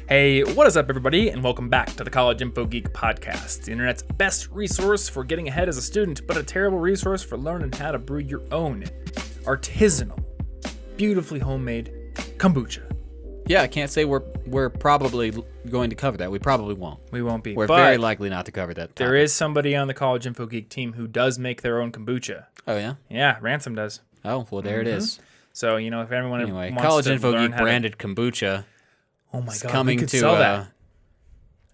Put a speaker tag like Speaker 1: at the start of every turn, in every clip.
Speaker 1: Hey, what is up, everybody, and welcome back to the College Info Geek Podcast, the internet's best resource for getting ahead as a student, but a terrible resource for learning how to brew your own artisanal, beautifully homemade kombucha.
Speaker 2: Yeah, I can't say we're probably going to cover that. We probably won't.
Speaker 1: We won't be.
Speaker 2: We're very likely not to cover that topic.
Speaker 1: There is somebody on the College Info Geek team who does make their own kombucha.
Speaker 2: Oh, yeah?
Speaker 1: Yeah, Ransom does.
Speaker 2: Oh, well, there it is.
Speaker 1: So, you know, if anyone wants
Speaker 2: College
Speaker 1: to
Speaker 2: Info
Speaker 1: learn
Speaker 2: Geek branded kombucha.
Speaker 1: Oh my God,
Speaker 2: coming
Speaker 1: we could
Speaker 2: to
Speaker 1: sell that.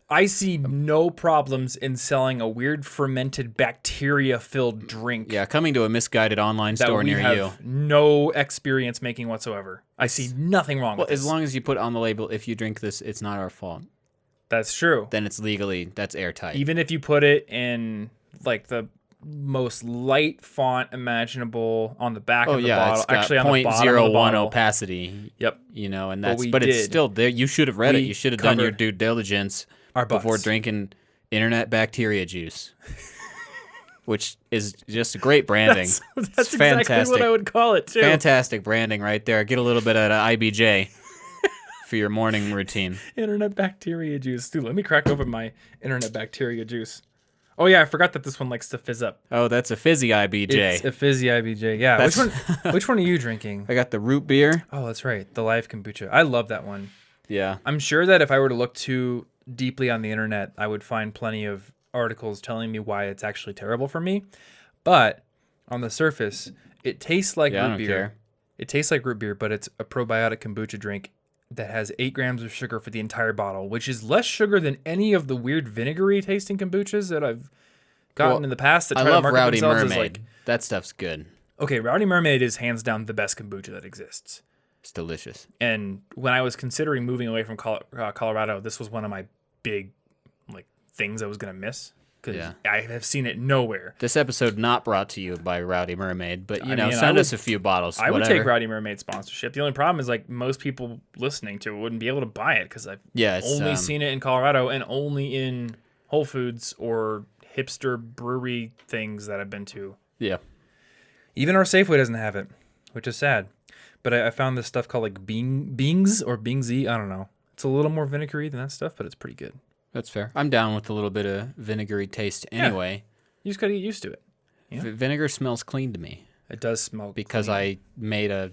Speaker 1: I see no problems in selling a weird fermented bacteria-filled drink.
Speaker 2: Yeah, coming to a misguided online store near you.
Speaker 1: That we have no experience making whatsoever. I see nothing wrong with this.
Speaker 2: As long as you put on the label, if you drink this, it's not our fault.
Speaker 1: That's true.
Speaker 2: Then it's legally, that's airtight.
Speaker 1: Even if you put it in like the most light font imaginable on the back of the bottle.
Speaker 2: It's got
Speaker 1: actually on the bottom of the
Speaker 2: 0.01
Speaker 1: bottle.
Speaker 2: opacity.
Speaker 1: Yep.
Speaker 2: You know, and that's it's still there. You should have read it. You should have done your due diligence before drinking internet bacteria juice. Which is just great branding.
Speaker 1: That's exactly what I would call it, too.
Speaker 2: Fantastic branding right there. Get a little bit of IBJ for your morning routine.
Speaker 1: Internet bacteria juice. Dude, let me crack open my internet bacteria juice. Oh, yeah, I forgot that this one likes to fizz up.
Speaker 2: Oh, that's a fizzy IBJ.
Speaker 1: It's a fizzy IBJ, yeah. Which one are you drinking?
Speaker 2: I got the root beer.
Speaker 1: Oh, that's right. The live kombucha. I love that one.
Speaker 2: Yeah.
Speaker 1: I'm sure that if I were to look too deeply on the internet, I would find plenty of articles telling me why it's actually terrible for me. But on the surface, it tastes like root beer.
Speaker 2: Care.
Speaker 1: It tastes like root beer, but it's a probiotic kombucha drink that has 8 grams of sugar for the entire bottle, which is less sugar than any of the weird vinegary tasting kombuchas that I've gotten in the past that try to market
Speaker 2: Rowdy
Speaker 1: themselves
Speaker 2: Mermaid.
Speaker 1: as like...
Speaker 2: That stuff's good.
Speaker 1: Okay, Rowdy Mermaid is hands down the best kombucha that exists.
Speaker 2: It's delicious.
Speaker 1: And when I was considering moving away from Colorado, this was one of my big things I was going to miss. Because I have seen it nowhere.
Speaker 2: This episode not brought to you by Rowdy Mermaid, but send us a few bottles.
Speaker 1: I would take Rowdy Mermaid sponsorship. The only problem is most people listening to it wouldn't be able to buy it because I've only seen it in Colorado and only in Whole Foods or hipster brewery things that I've been to.
Speaker 2: Yeah.
Speaker 1: Even our Safeway doesn't have it, which is sad. But I found this stuff called Bings or Bingsy. I don't know. It's a little more vinegary than that stuff, but it's pretty good.
Speaker 2: That's fair. I'm down with a little bit of vinegary taste anyway.
Speaker 1: You just got to get used to it. Yeah?
Speaker 2: Vinegar smells clean to me.
Speaker 1: It does smell
Speaker 2: because
Speaker 1: clean.
Speaker 2: I made a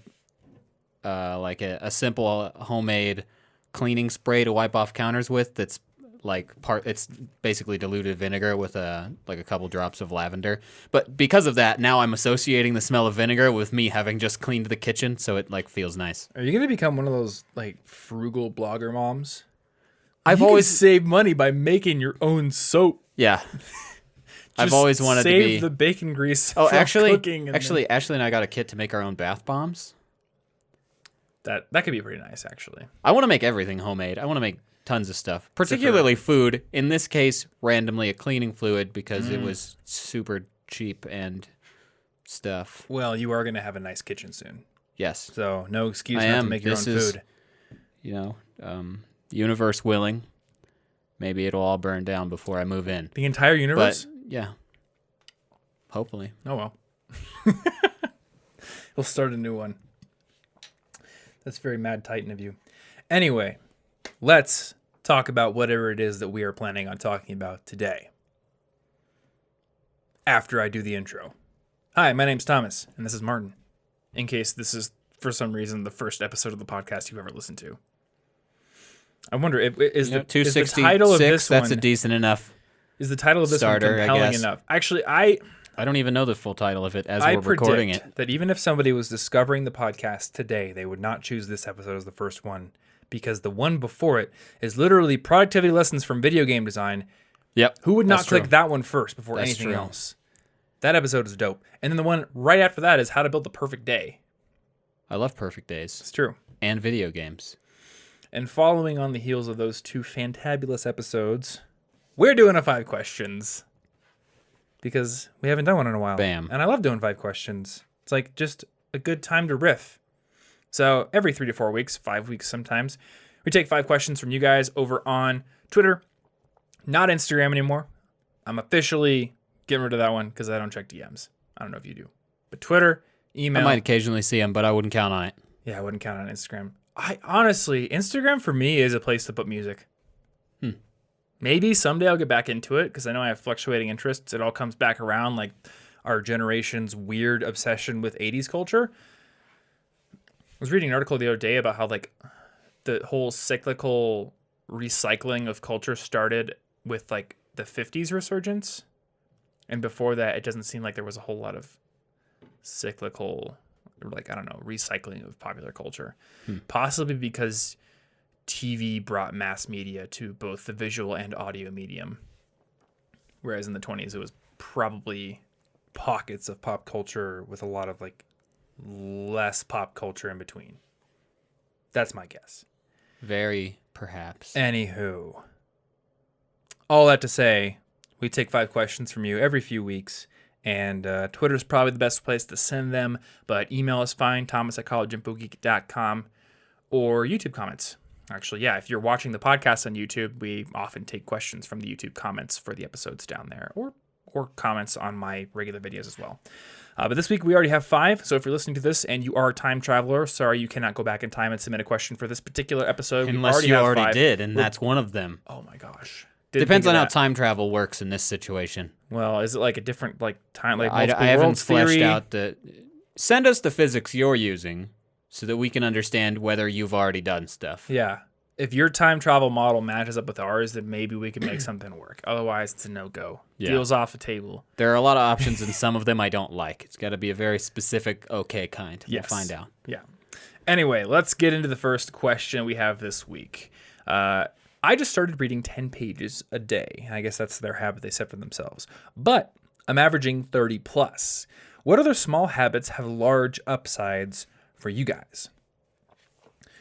Speaker 2: simple homemade cleaning spray to wipe off counters with. That's it's basically diluted vinegar with a couple drops of lavender. But because of that, now I'm associating the smell of vinegar with me having just cleaned the kitchen, so it feels nice.
Speaker 1: Are you gonna become one of those frugal blogger moms?
Speaker 2: I've
Speaker 1: you
Speaker 2: always
Speaker 1: can save money by making your own soap.
Speaker 2: Yeah. I've always wanted to be
Speaker 1: the bacon grease.
Speaker 2: Oh,
Speaker 1: from
Speaker 2: actually,
Speaker 1: cooking
Speaker 2: Ashley and I got a kit to make our own bath bombs.
Speaker 1: That could be pretty nice, actually.
Speaker 2: I want to make everything homemade. I want to make tons of stuff, particularly food. In this case, randomly a cleaning fluid because it was super cheap and stuff.
Speaker 1: Well, you are going to have a nice kitchen soon.
Speaker 2: Yes.
Speaker 1: So no excuse not to make your own food.
Speaker 2: Universe willing, maybe it'll all burn down before I move in.
Speaker 1: The entire universe?
Speaker 2: But, yeah. Hopefully.
Speaker 1: Oh, well. We'll start a new one. That's very Mad Titan of you. Anyway, let's talk about whatever it is that we are planning on talking about today. After I do the intro. Hi, my name's Thomas, and this is Martin. In case this is, for some reason, the first episode of the podcast you've ever listened to. I wonder, is the title of this one...
Speaker 2: That's a decent enough
Speaker 1: Is the title of this
Speaker 2: starter,
Speaker 1: one compelling enough? Actually, I
Speaker 2: don't even know the full title of it as we're recording it.
Speaker 1: I predict that even if somebody was discovering the podcast today, they would not choose this episode as the first one because the one before it is literally productivity lessons from video game design.
Speaker 2: Yep.
Speaker 1: Who would not click that one first before anything else? That episode is dope. And then the one right after that is how to build the perfect day.
Speaker 2: I love perfect days.
Speaker 1: It's true.
Speaker 2: And video games.
Speaker 1: And following on the heels of those two fantabulous episodes, we're doing a 5 questions. Because we haven't done one in a while.
Speaker 2: Bam.
Speaker 1: And I love doing 5 questions. It's just a good time to riff. So every 3 to 4 weeks, 5 weeks sometimes, we take 5 questions from you guys over on Twitter. Not Instagram anymore. I'm officially getting rid of that one because I don't check DMs. I don't know if you do. But Twitter, email.
Speaker 2: I might occasionally see them, but I wouldn't count on it.
Speaker 1: Yeah, I wouldn't count on Instagram. I honestly, Instagram for me is a place to put music.
Speaker 2: Hmm.
Speaker 1: Maybe someday I'll get back into it because I know I have fluctuating interests. It all comes back around, like our generation's weird obsession with 80s culture. I was reading an article the other day about how like the whole cyclical recycling of culture started with like the 50s resurgence. And before that, it doesn't seem like there was a whole lot of cyclical, or like, I don't know, recycling of popular culture. Possibly because TV brought mass media to both the visual and audio medium. Whereas in the 20s, it was probably pockets of pop culture with a lot of like less pop culture in between. That's my guess.
Speaker 2: Very perhaps.
Speaker 1: Anywho, all that to say, we take 5 questions from you every few weeks, and Twitter's probably the best place to send them, but email is fine, thomas@collegeinfogeek.com, or YouTube comments. Actually, yeah, if you're watching the podcast on YouTube, we often take questions from the YouTube comments for the episodes down there, or comments on my regular videos as well. But this week we already have 5, so if you're listening to this and you are a time traveler, sorry you cannot go back in time and submit a question for this particular episode.
Speaker 2: Unless you already did, and that's one of them.
Speaker 1: Oh my gosh.
Speaker 2: Depends on how time travel works in this situation.
Speaker 1: Well, is it like a different like time, like
Speaker 2: I
Speaker 1: multiple
Speaker 2: haven't
Speaker 1: worlds
Speaker 2: fleshed
Speaker 1: theory?
Speaker 2: out the. Send us the physics you're using, so that we can understand whether you've already done stuff.
Speaker 1: Yeah. If your time travel model matches up with ours, then maybe we can make something work. Otherwise, it's a no-go.
Speaker 2: Yeah.
Speaker 1: Deal's off the table.
Speaker 2: There are a lot of options, and some of them I don't like. It's got to be a very specific okay kind.
Speaker 1: Yes.
Speaker 2: We'll find out.
Speaker 1: Yeah. Anyway, let's get into the first question we have this week. I just started reading 10 pages a day. I guess that's their habit they set for themselves. But I'm averaging 30 plus. What other small habits have large upsides for you guys?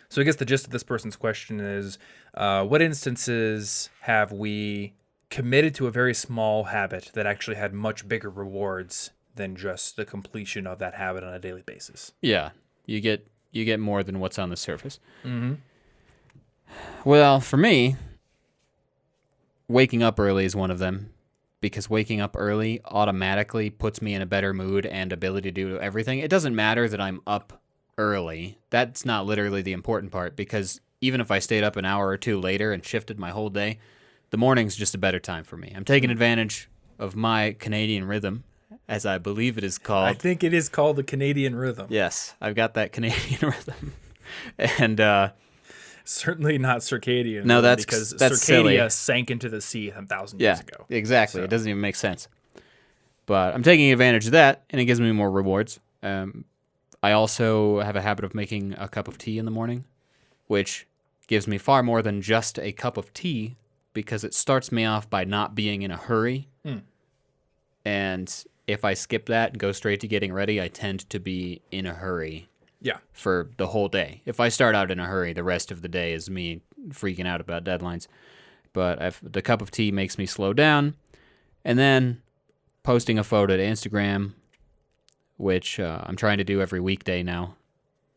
Speaker 1: So I guess the gist of this person's question is, what instances have we committed to a very small habit that actually had much bigger rewards than just the completion of that habit on a daily basis?
Speaker 2: Yeah, you get more than what's on the surface.
Speaker 1: Mm-hmm.
Speaker 2: Well, for me, waking up early is one of them, because waking up early automatically puts me in a better mood and ability to do everything. It doesn't matter that I'm up early. That's not literally the important part, because even if I stayed up an hour or two later and shifted my whole day, the morning's just a better time for me. I'm taking advantage of my Canadian rhythm, as I believe it is called.
Speaker 1: I think it is called the Canadian rhythm.
Speaker 2: Yes, I've got that Canadian rhythm. And
Speaker 1: Certainly not circadian.
Speaker 2: No, that's
Speaker 1: because
Speaker 2: that's
Speaker 1: Circadia
Speaker 2: silly.
Speaker 1: sank into the sea 1,000 years ago.
Speaker 2: Exactly.
Speaker 1: So.
Speaker 2: It doesn't even make sense. But I'm taking advantage of that, and it gives me more rewards. I also have a habit of making a cup of tea in the morning, which gives me far more than just a cup of tea, because it starts me off by not being in a hurry. And if I skip that and go straight to getting ready, I tend to be in a hurry.
Speaker 1: Yeah.
Speaker 2: For the whole day. If I start out in a hurry, the rest of the day is me freaking out about deadlines. But the cup of tea makes me slow down. And then posting a photo to Instagram, which I'm trying to do every weekday now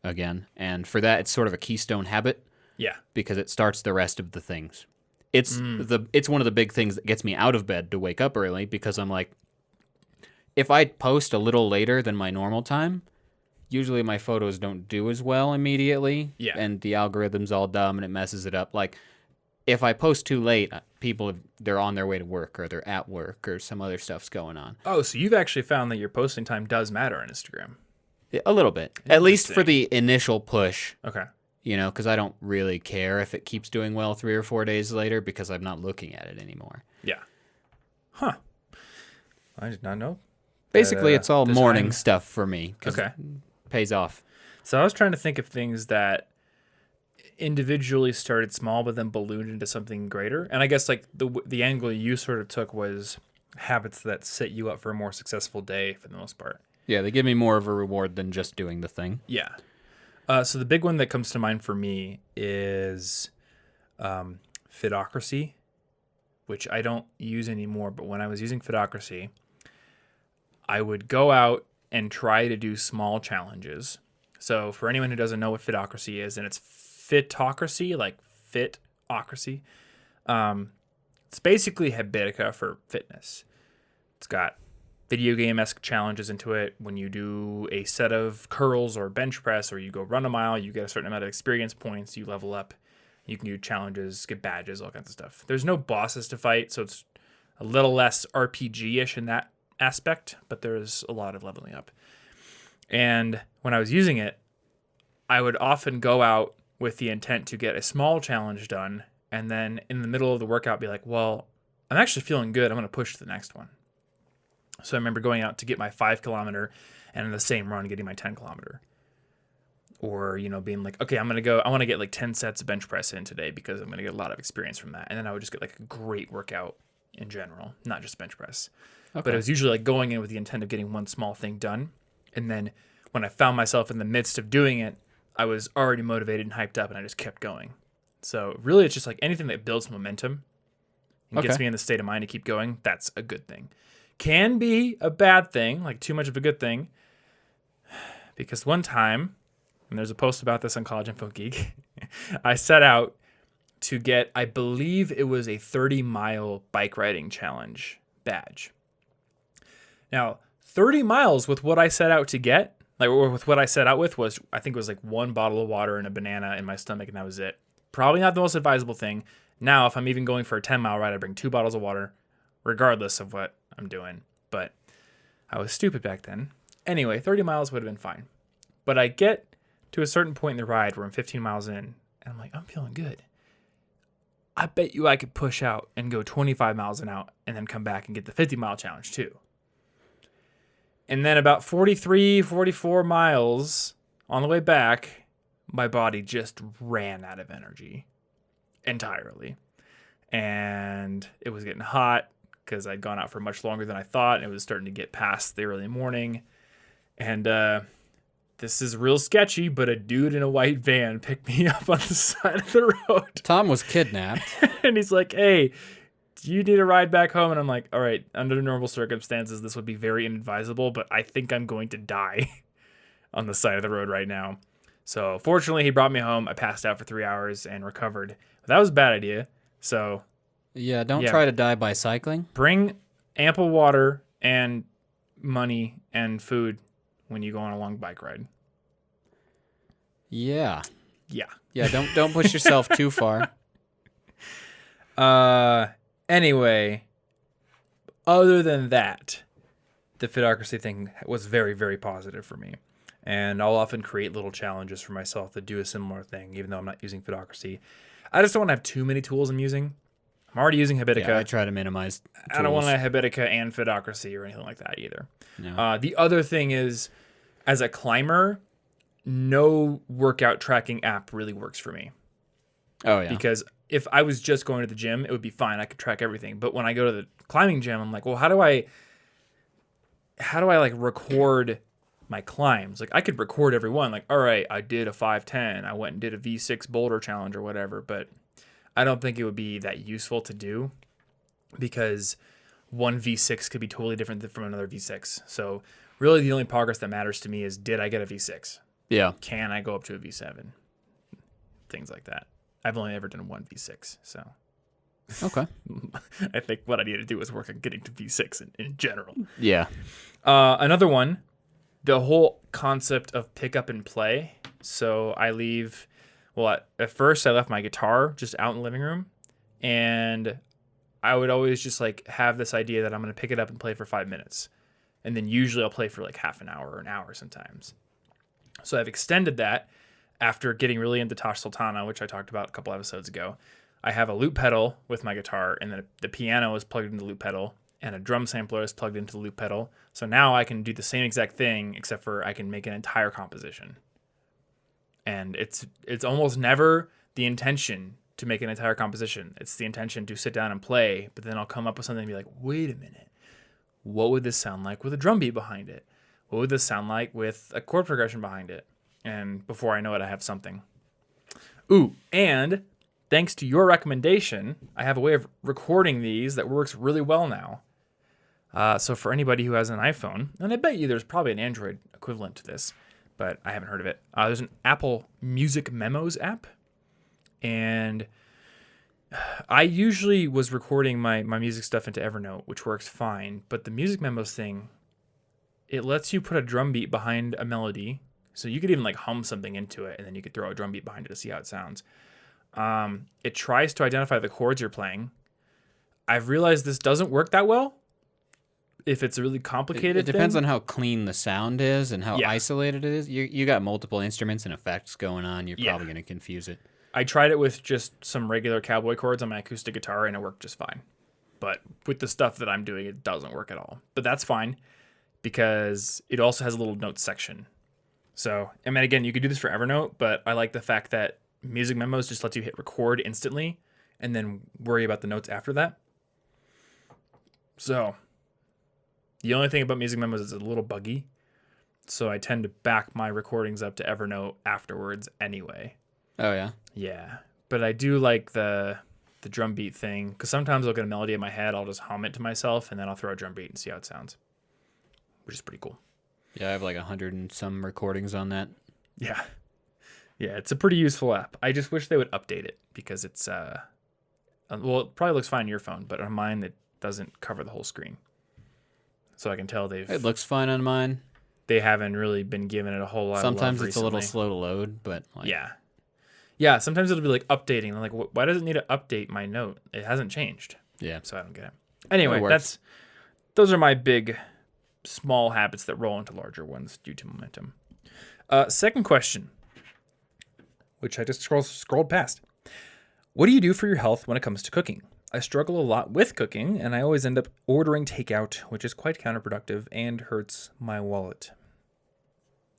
Speaker 2: again. And for that, it's sort of a keystone habit.
Speaker 1: Yeah.
Speaker 2: Because it starts the rest of the things. It's one of the big things that gets me out of bed to wake up early, because I'm like, if I post a little later than my normal time, usually my photos don't do as well immediately.
Speaker 1: Yeah.
Speaker 2: And the algorithm's all dumb and it messes it up. Like, if I post too late, they're on their way to work, or they're at work, or some other stuff's going on.
Speaker 1: Oh, so you've actually found that your posting time does matter on Instagram.
Speaker 2: A little bit. At least for the initial push.
Speaker 1: Okay.
Speaker 2: You know, because I don't really care if it keeps doing well 3 or 4 days later, because I'm not looking at it anymore.
Speaker 1: Yeah. Huh. I did not know.
Speaker 2: Basically, it's all
Speaker 1: this
Speaker 2: morning
Speaker 1: time-
Speaker 2: stuff for me. 'Cause
Speaker 1: Okay.
Speaker 2: it pays off.
Speaker 1: So I was trying to think of things that individually started small but then ballooned into something greater. And I guess like the angle you sort of took was habits that set you up for a more successful day for the most part.
Speaker 2: Yeah, they give me more of a reward than just doing the thing.
Speaker 1: Yeah. So the big one that comes to mind for me is Fitocracy, which I don't use anymore. But when I was using Fitocracy, I would go out and try to do small challenges. So for anyone who doesn't know what Fitocracy is, and it's Fitocracy, like Fitocracy, it's basically Habitica for fitness. It's got video game-esque challenges into it. When you do a set of curls or bench press, or you go run a mile, you get a certain amount of experience points, you level up. You can do challenges, get badges, all kinds of stuff. There's no bosses to fight, so it's a little less RPG-ish in that aspect, but there's a lot of leveling up. And when I was using it, I would often go out with the intent to get a small challenge done, and then in the middle of the workout be like, well, I'm actually feeling good. I'm going to push to the next one. So I remember going out to get my 5 kilometer and in the same run getting my 10 kilometer. Or, being like, okay, I want to get like 10 sets of bench press in today because I'm going to get a lot of experience from that. And then I would just get like a great workout in general, not just bench press. Okay. But it was usually like going in with the intent of getting one small thing done. And then when I found myself in the midst of doing it, I was already motivated and hyped up and I just kept going. So really it's just like anything that builds momentum and gets me in the state of mind to keep going, that's a good thing. Can be a bad thing, like too much of a good thing. Because one time, and there's a post about this on College Info Geek, I set out to get, I believe it was a 30-mile bike riding challenge badge. Now, 30 miles with what I set out to get, or with what I set out with was, I think it was like 1 bottle of water and a banana in my stomach, and that was it. Probably not the most advisable thing. Now, if I'm even going for a 10-mile ride, I bring 2 bottles of water, regardless of what I'm doing. But I was stupid back then. Anyway, 30 miles would have been fine. But I get to a certain point in the ride where I'm 15 miles in, and I'm like, I'm feeling good. I bet you I could push out and go 25 miles an hour and then come back and get the 50-mile challenge too. And then about 43, 44 miles on the way back, my body just ran out of energy entirely. And it was getting hot because I'd gone out for much longer than I thought. And it was starting to get past the early morning. And this is real sketchy, but a dude in a white van picked me up on the side of the road.
Speaker 2: Tom was kidnapped.
Speaker 1: And he's like, hey, do you need a ride back home? And I'm like, all right, under normal circumstances, this would be very inadvisable, but I think I'm going to die on the side of the road right now. So fortunately, he brought me home. I passed out for 3 hours and recovered. But that was a bad idea. So
Speaker 2: yeah, don't try to die by cycling.
Speaker 1: Bring ample water and money and food when you go on a long bike ride.
Speaker 2: Yeah.
Speaker 1: Yeah.
Speaker 2: Yeah, don't push yourself too far.
Speaker 1: Anyway, other than that, the Fitocracy thing was very, very positive for me. And I'll often create little challenges for myself that do a similar thing, even though I'm not using Fitocracy. I just don't want to have too many tools I'm using. I'm already using Habitica.
Speaker 2: Yeah, I try to minimize tools.
Speaker 1: I don't want to have Habitica and Fitocracy or anything like that either.
Speaker 2: No.
Speaker 1: The other thing is, as a climber, no workout tracking app really works for me.
Speaker 2: Oh, yeah.
Speaker 1: Because if I was just going to the gym, it would be fine. I could track everything. But when I go to the climbing gym, I'm like, well, how do I like record my climbs? Like I could record every one. Like, all right, I did a 510. I went and did a V6 boulder challenge or whatever. But I don't think it would be that useful to do because one V6 could be totally different from another V6. So really the only progress that matters to me is, did I get a V6?
Speaker 2: Yeah.
Speaker 1: Can I go up to a V7? Things like that. I've only ever done one V6, so.
Speaker 2: Okay.
Speaker 1: I think what I need to do is work on getting to V6 in general.
Speaker 2: Yeah.
Speaker 1: Another one, the whole concept of pick up and play. So I leave, well, at first I left my guitar just out in the living room, and I would always just like have this idea that I'm going to pick it up and play for 5 minutes. And then usually I'll play for like half an hour or an hour sometimes. So I've extended that after getting really into Tosh Sultana, which I talked about a couple episodes ago. I have a loop pedal with my guitar, and then the piano is plugged into the loop pedal, and a drum sampler is plugged into the loop pedal. So now I can do the same exact thing, except for I can make an entire composition. And it's almost never the intention to make an entire composition. It's the intention to sit down and play, but then I'll come up with something and be like, wait a minute. What would this sound like with a drum beat behind it? What would this sound like with a chord progression behind it? And before I know it, I have something. Ooh, and thanks to your recommendation, I have a way of recording these that works really well now. So for anybody who has an iPhone, and I bet you there's probably an Android equivalent to this, but I haven't heard of it. There's an Apple Music Memos app. And I usually was recording my music stuff into Evernote, which works fine. But the music memos thing, it lets you put a drum beat behind a melody. So you could even like hum something into it, and then you could throw a drum beat behind it to see how it sounds. It tries to identify the chords you're playing. I've realized this doesn't work that well if it's a really complicated
Speaker 2: It depends
Speaker 1: thing.
Speaker 2: on how clean the sound is and how isolated it is. You got multiple instruments and effects going on. You're probably going to confuse it.
Speaker 1: I tried it with just some regular cowboy chords on my acoustic guitar, and it worked just fine. But with the stuff that I'm doing, it doesn't work at all. But that's fine because it also has a little notes section. So, I mean, again, you could do this for Evernote, but I like the fact that Music Memos just lets you hit record instantly and then worry about the notes after that. So, the only thing about Music Memos is it's a little buggy. So I tend to back my recordings up to Evernote afterwards anyway.
Speaker 2: Oh, yeah?
Speaker 1: Yeah. But I do like the drum beat thing because sometimes I'll get a melody in my head. I'll just hum it to myself and then I'll throw a drum beat and see how it sounds, which is pretty cool.
Speaker 2: Yeah, I have like 100 and some recordings on that.
Speaker 1: Yeah. Yeah, it's a pretty useful app. I just wish they would update it because it's, well, it probably looks fine on your phone, but on mine, it doesn't cover the whole screen. So I can tell
Speaker 2: It looks fine on mine.
Speaker 1: They haven't really been giving it a whole lot
Speaker 2: Sometimes
Speaker 1: of love
Speaker 2: it's a little
Speaker 1: recently.
Speaker 2: slow to load, but like,
Speaker 1: Yeah, sometimes it'll be like updating. I'm like, why does it need to update my note? It hasn't changed.
Speaker 2: yeah.
Speaker 1: So I don't get it. Anyway,
Speaker 2: It works.
Speaker 1: those are my big, small habits that roll into larger ones due to momentum. Second question, which I just scrolled past. What do you do for your health when it comes to cooking? I struggle a lot with cooking, and I always end up ordering takeout, which is quite counterproductive and hurts my wallet.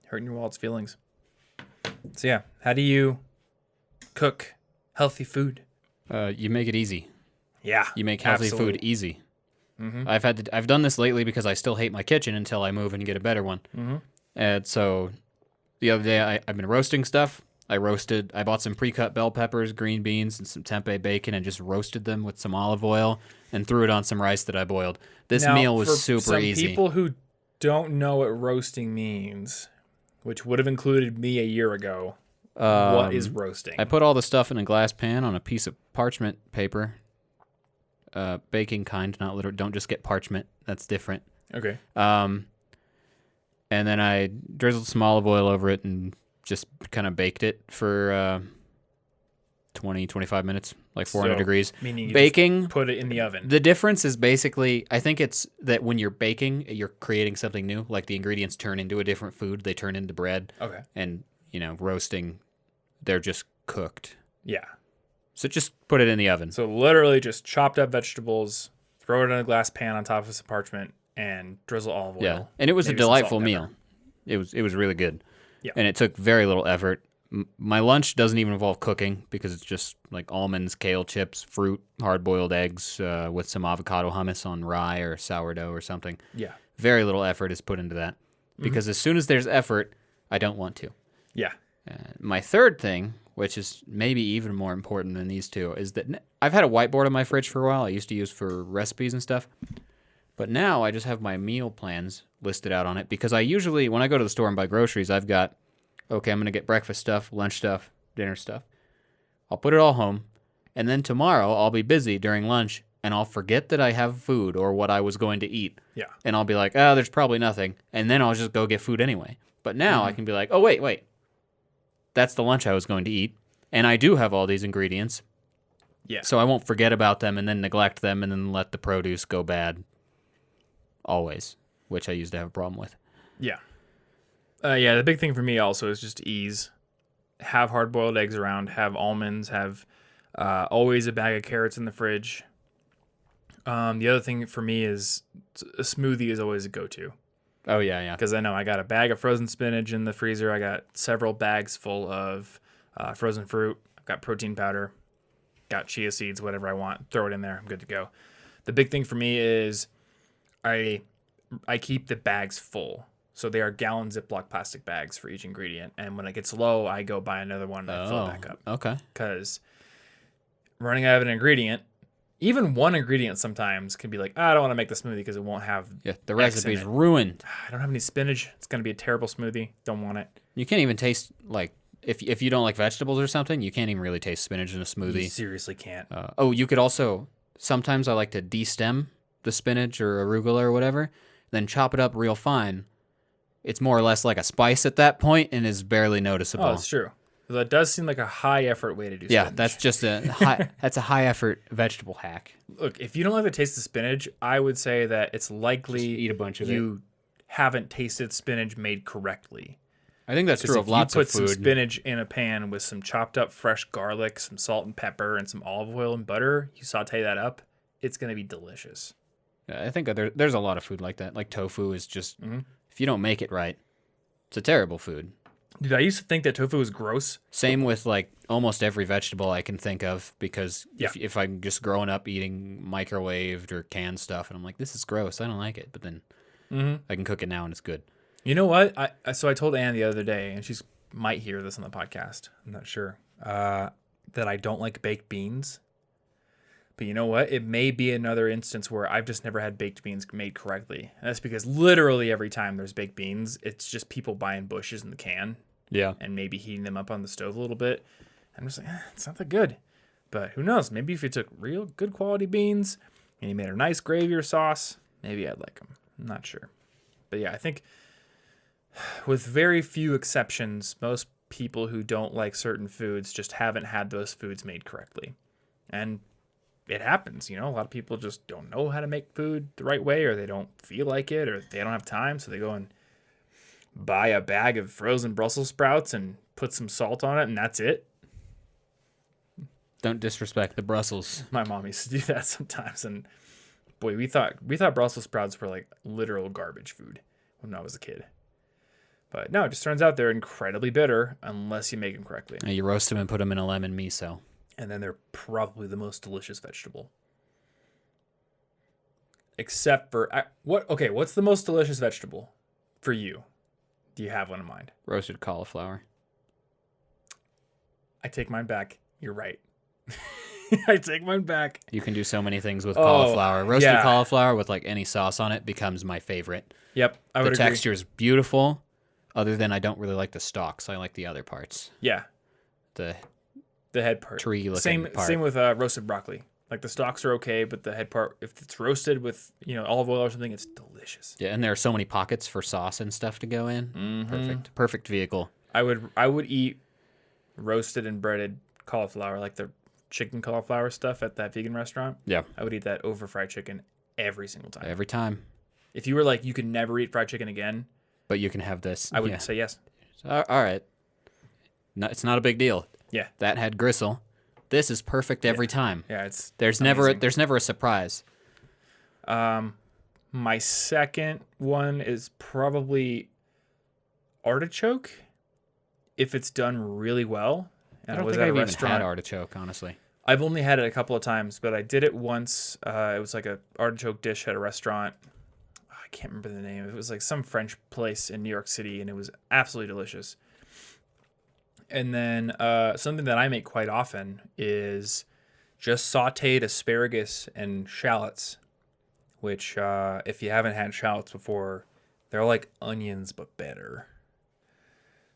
Speaker 1: Hurting your wallet's feelings. So yeah, how do you cook healthy food?
Speaker 2: You make it easy.
Speaker 1: Yeah,
Speaker 2: You make healthy food easy.
Speaker 1: Mm-hmm.
Speaker 2: I've done this lately because I still hate my kitchen until I move and get a better one.
Speaker 1: Mm-hmm.
Speaker 2: And so the other day I've been roasting stuff. I bought some pre-cut bell peppers, green beans, and some tempeh bacon and just roasted them with some olive oil and threw it on some rice that I boiled. This meal was super easy.
Speaker 1: For people who don't know what roasting means, which would have included me a year ago, what is roasting?
Speaker 2: I put all the stuff in a glass pan on a piece of parchment paper. Baking kind, not literal. Don't just get parchment. That's different.
Speaker 1: Okay.
Speaker 2: And then I drizzled some olive oil over it and just kind of baked it for 20, 25 minutes, like 400 degrees.
Speaker 1: Meaning you
Speaker 2: baking,
Speaker 1: just put it in the oven.
Speaker 2: the difference is basically, I think it's that when you're baking, you're creating something new. Like the ingredients turn into a different food. They turn into bread.
Speaker 1: Okay.
Speaker 2: And, roasting, they're just cooked.
Speaker 1: Yeah.
Speaker 2: So just put it in the oven.
Speaker 1: So literally just chopped up vegetables, throw it in a glass pan on top of some parchment, and drizzle olive oil.
Speaker 2: Yeah, and it was a
Speaker 1: Maybe some salt
Speaker 2: delightful
Speaker 1: and
Speaker 2: meal.
Speaker 1: pepper.
Speaker 2: It was really good.
Speaker 1: Yeah.
Speaker 2: And it took very little effort. My lunch doesn't even involve cooking because it's just like almonds, kale chips, fruit, hard-boiled eggs with some avocado hummus on rye or sourdough or something.
Speaker 1: Yeah.
Speaker 2: Very little effort is put into that because as soon as there's effort, I don't want to.
Speaker 1: Yeah.
Speaker 2: My third thing, which is maybe even more important than these two, is that I've had a whiteboard on my fridge for a while. I used to use for recipes and stuff. But now I just have my meal plans listed out on it because I usually, when I go to the store and buy groceries, I've got, okay, I'm going to get breakfast stuff, lunch stuff, dinner stuff. I'll put it all home. And then tomorrow I'll be busy during lunch and I'll forget that I have food or what I was going to eat.
Speaker 1: Yeah.
Speaker 2: And I'll be like, oh, there's probably nothing. And then I'll just go get food anyway. But now I can be like, oh, wait. That's the lunch I was going to eat. And I do have all these ingredients.
Speaker 1: Yeah.
Speaker 2: So I won't forget about them and then neglect them and then let the produce go bad. Always. Which I used to have a problem with.
Speaker 1: Yeah. Yeah, the big thing for me also is just ease. Have hard-boiled eggs around. Have almonds. Have always a bag of carrots in the fridge. The other thing for me is a smoothie is always a go-to.
Speaker 2: Oh, yeah.
Speaker 1: Because I know I got a bag of frozen spinach in the freezer. I got several bags full of frozen fruit. I've got protein powder. Got chia seeds, whatever I want. Throw it in there. I'm good to go. The big thing for me is I keep the bags full. So they are gallon Ziploc plastic bags for each ingredient. And when it gets low, I go buy another one and fill it back up.
Speaker 2: Okay.
Speaker 1: Because running out of an ingredient, even one ingredient sometimes can be like, I don't want to make the smoothie because it won't have
Speaker 2: Yeah, the
Speaker 1: X in
Speaker 2: recipe's
Speaker 1: it.
Speaker 2: ruined.
Speaker 1: I don't have any spinach. It's going to be a terrible smoothie. Don't want it.
Speaker 2: You can't even taste, like, If you don't like vegetables or something, you can't even really taste spinach in a smoothie.
Speaker 1: You seriously can't.
Speaker 2: You could also, sometimes I like to de-stem the spinach or arugula or whatever, then chop it up real fine. It's more or less like a spice at that point and is barely noticeable.
Speaker 1: Oh, it's true. That does seem like a high effort way to do
Speaker 2: Yeah,
Speaker 1: spinach.
Speaker 2: that's just that's a high effort vegetable hack.
Speaker 1: Look, if you don't like the taste of spinach, I would say that it's likely
Speaker 2: Just eat a bunch of
Speaker 1: you haven't tasted spinach made correctly.
Speaker 2: I think that's true of lots
Speaker 1: you
Speaker 2: of
Speaker 1: put
Speaker 2: food.
Speaker 1: some spinach in a pan with some chopped up fresh garlic, some salt and pepper, and some olive oil and butter, you saute that up, it's going to be delicious.
Speaker 2: I think there's a lot of food like that. Like tofu is just, if you don't make it right, it's a terrible food.
Speaker 1: Dude, I used to think that tofu was gross.
Speaker 2: Same with like almost every vegetable I can think of, because if I'm just growing up eating microwaved or canned stuff and I'm like, this is gross, I don't like it. But then I can cook it now and it's good.
Speaker 1: You know what? So I told Anne the other day, and she might hear this on the podcast, I'm not sure, that I don't like baked beans. But you know what? It may be another instance where I've just never had baked beans made correctly. And that's because literally every time there's baked beans, it's just people buying bushes in the can.
Speaker 2: Yeah.
Speaker 1: And maybe heating them up on the stove a little bit. I'm just like, it's not that good. But who knows? Maybe if you took real good quality beans and you made a nice gravy or sauce, maybe I'd like them. I'm not sure. But yeah, I think with very few exceptions, most people who don't like certain foods just haven't had those foods made correctly. And it happens, a lot of people just don't know how to make food the right way, or they don't feel like it, or they don't have time, so they go and buy a bag of frozen Brussels sprouts and put some salt on it, and that's it.
Speaker 2: Don't disrespect the Brussels.
Speaker 1: My mom used to do that sometimes, and boy, we thought Brussels sprouts were like literal garbage food when I was a kid. But no, it just turns out they're incredibly bitter unless you make them correctly.
Speaker 2: You roast them and put them in a lemon miso.
Speaker 1: And then they're probably the most delicious vegetable. Except for what's the most delicious vegetable for you? Do you have one in mind?
Speaker 2: Roasted cauliflower.
Speaker 1: I take mine back. You're right. I take mine back.
Speaker 2: You can do so many things with cauliflower. Roasted cauliflower with like any sauce on it becomes my favorite.
Speaker 1: Yep, I would agree.
Speaker 2: The texture is beautiful. Other than I don't really like the stalks. I like the other parts.
Speaker 1: Yeah.
Speaker 2: The
Speaker 1: head part.
Speaker 2: Tree-looking part.
Speaker 1: Same with roasted broccoli. Like the stalks are okay, but the head part, if it's roasted with olive oil or something, it's delicious.
Speaker 2: Yeah, and there are so many pockets for sauce and stuff to go in. Mm-hmm. Perfect vehicle.
Speaker 1: I would eat roasted and breaded cauliflower, like the chicken cauliflower stuff at that vegan restaurant.
Speaker 2: Yeah,
Speaker 1: I would eat that over fried chicken every single time.
Speaker 2: Every time.
Speaker 1: If you were like, you can never eat fried chicken again,
Speaker 2: but you can have this,
Speaker 1: I would say yes.
Speaker 2: All right. No, it's not a big deal.
Speaker 1: Yeah,
Speaker 2: that had gristle. This is perfect every time.
Speaker 1: Yeah,
Speaker 2: there's
Speaker 1: amazing.
Speaker 2: never a surprise.
Speaker 1: My second one is probably artichoke, if it's done really well.
Speaker 2: I don't think I've even had artichoke, honestly.
Speaker 1: I've only had it a couple of times, but I did it once. It was like a artichoke dish at a restaurant. I can't remember the name. It was like some French place in New York City, and it was absolutely delicious. And then something that I make quite often is just sauteed asparagus and shallots, which if you haven't had shallots before, they're like onions but better.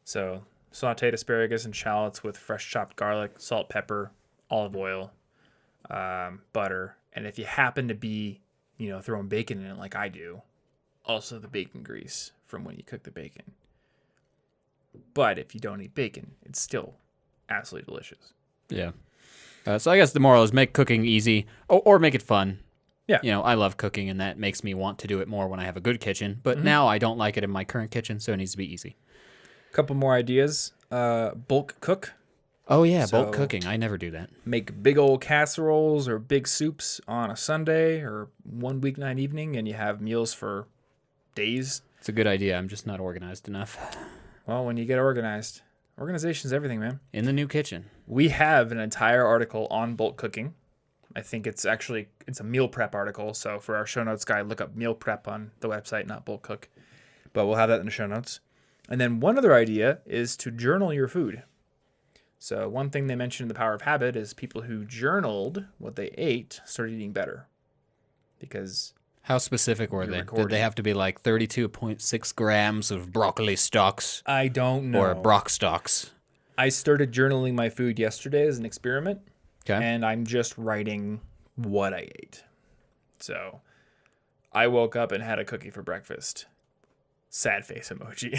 Speaker 1: So sauteed asparagus and shallots with fresh chopped garlic, salt, pepper, olive oil, butter. And if you happen to be, throwing bacon in it like I do, also the bacon grease from when you cook the bacon. But if you don't eat bacon, it's still absolutely delicious.
Speaker 2: Yeah. So I guess the moral is make cooking easy or make it fun.
Speaker 1: Yeah.
Speaker 2: I love cooking, and that makes me want to do it more when I have a good kitchen. But now I don't like it in my current kitchen, so it needs to be easy.
Speaker 1: Couple more ideas. Bulk cook.
Speaker 2: Oh, yeah, bulk cooking. I never do that.
Speaker 1: Make big old casseroles or big soups on a Sunday or one weeknight evening, and you have meals for days.
Speaker 2: It's a good idea. I'm just not organized enough.
Speaker 1: Well, when you get organized, organization's everything, man.
Speaker 2: In the new kitchen.
Speaker 1: We have an entire article on bulk cooking. I think it's a meal prep article. So for our show notes guy, look up meal prep on the website, not bulk cook. But we'll have that in the show notes. And then one other idea is to journal your food. So one thing they mentioned in The Power of Habit is people who journaled what they ate started eating better. Because
Speaker 2: how specific were they? Did they have to be like 32.6 grams of broccoli stalks?
Speaker 1: I don't know.
Speaker 2: Or brock stalks?
Speaker 1: I started journaling my food yesterday as an experiment,
Speaker 2: Okay.
Speaker 1: and I'm just writing what I ate. So I woke up and had a cookie for breakfast. Sad face emoji.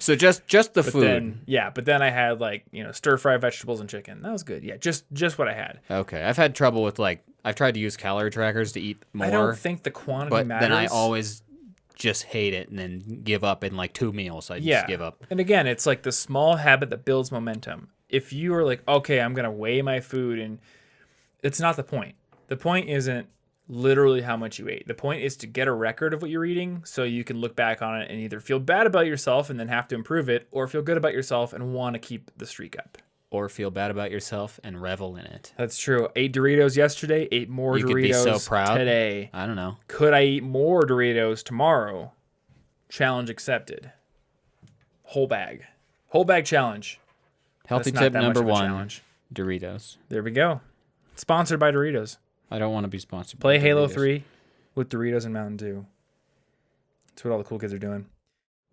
Speaker 2: So just the
Speaker 1: But
Speaker 2: food.
Speaker 1: then I had like, stir fry vegetables and chicken. That was good. Yeah, just what I had.
Speaker 2: Okay. I've had trouble with I've tried to use calorie trackers to eat more.
Speaker 1: I don't think the quantity
Speaker 2: but
Speaker 1: matters.
Speaker 2: then I always just hate it and then give up in like 2 meals. I just
Speaker 1: Yeah.
Speaker 2: give up.
Speaker 1: And again, it's like the small habit that builds momentum. If you are like, okay, I'm going to weigh my food, and it's not the point. The point isn't literally how much you ate. The point is to get a record of what you're eating so you can look back on it and either feel bad about yourself and then have to improve it, or feel good about yourself and want to keep the streak up.
Speaker 2: Or feel bad about yourself and revel in it.
Speaker 1: That's true. 8 Doritos yesterday, 8 more
Speaker 2: You
Speaker 1: Doritos
Speaker 2: could be so proud.
Speaker 1: today.
Speaker 2: I don't know.
Speaker 1: Could I eat more Doritos tomorrow? Challenge accepted. Whole bag. Whole bag challenge.
Speaker 2: Healthy
Speaker 1: That's not
Speaker 2: tip
Speaker 1: that much
Speaker 2: number
Speaker 1: of a
Speaker 2: 1,
Speaker 1: challenge.
Speaker 2: Doritos.
Speaker 1: There we go. Sponsored by Doritos.
Speaker 2: I don't want to be sponsored
Speaker 1: Play
Speaker 2: by
Speaker 1: Halo
Speaker 2: Doritos.
Speaker 1: 3 with Doritos and Mountain Dew. That's what all the cool kids are doing.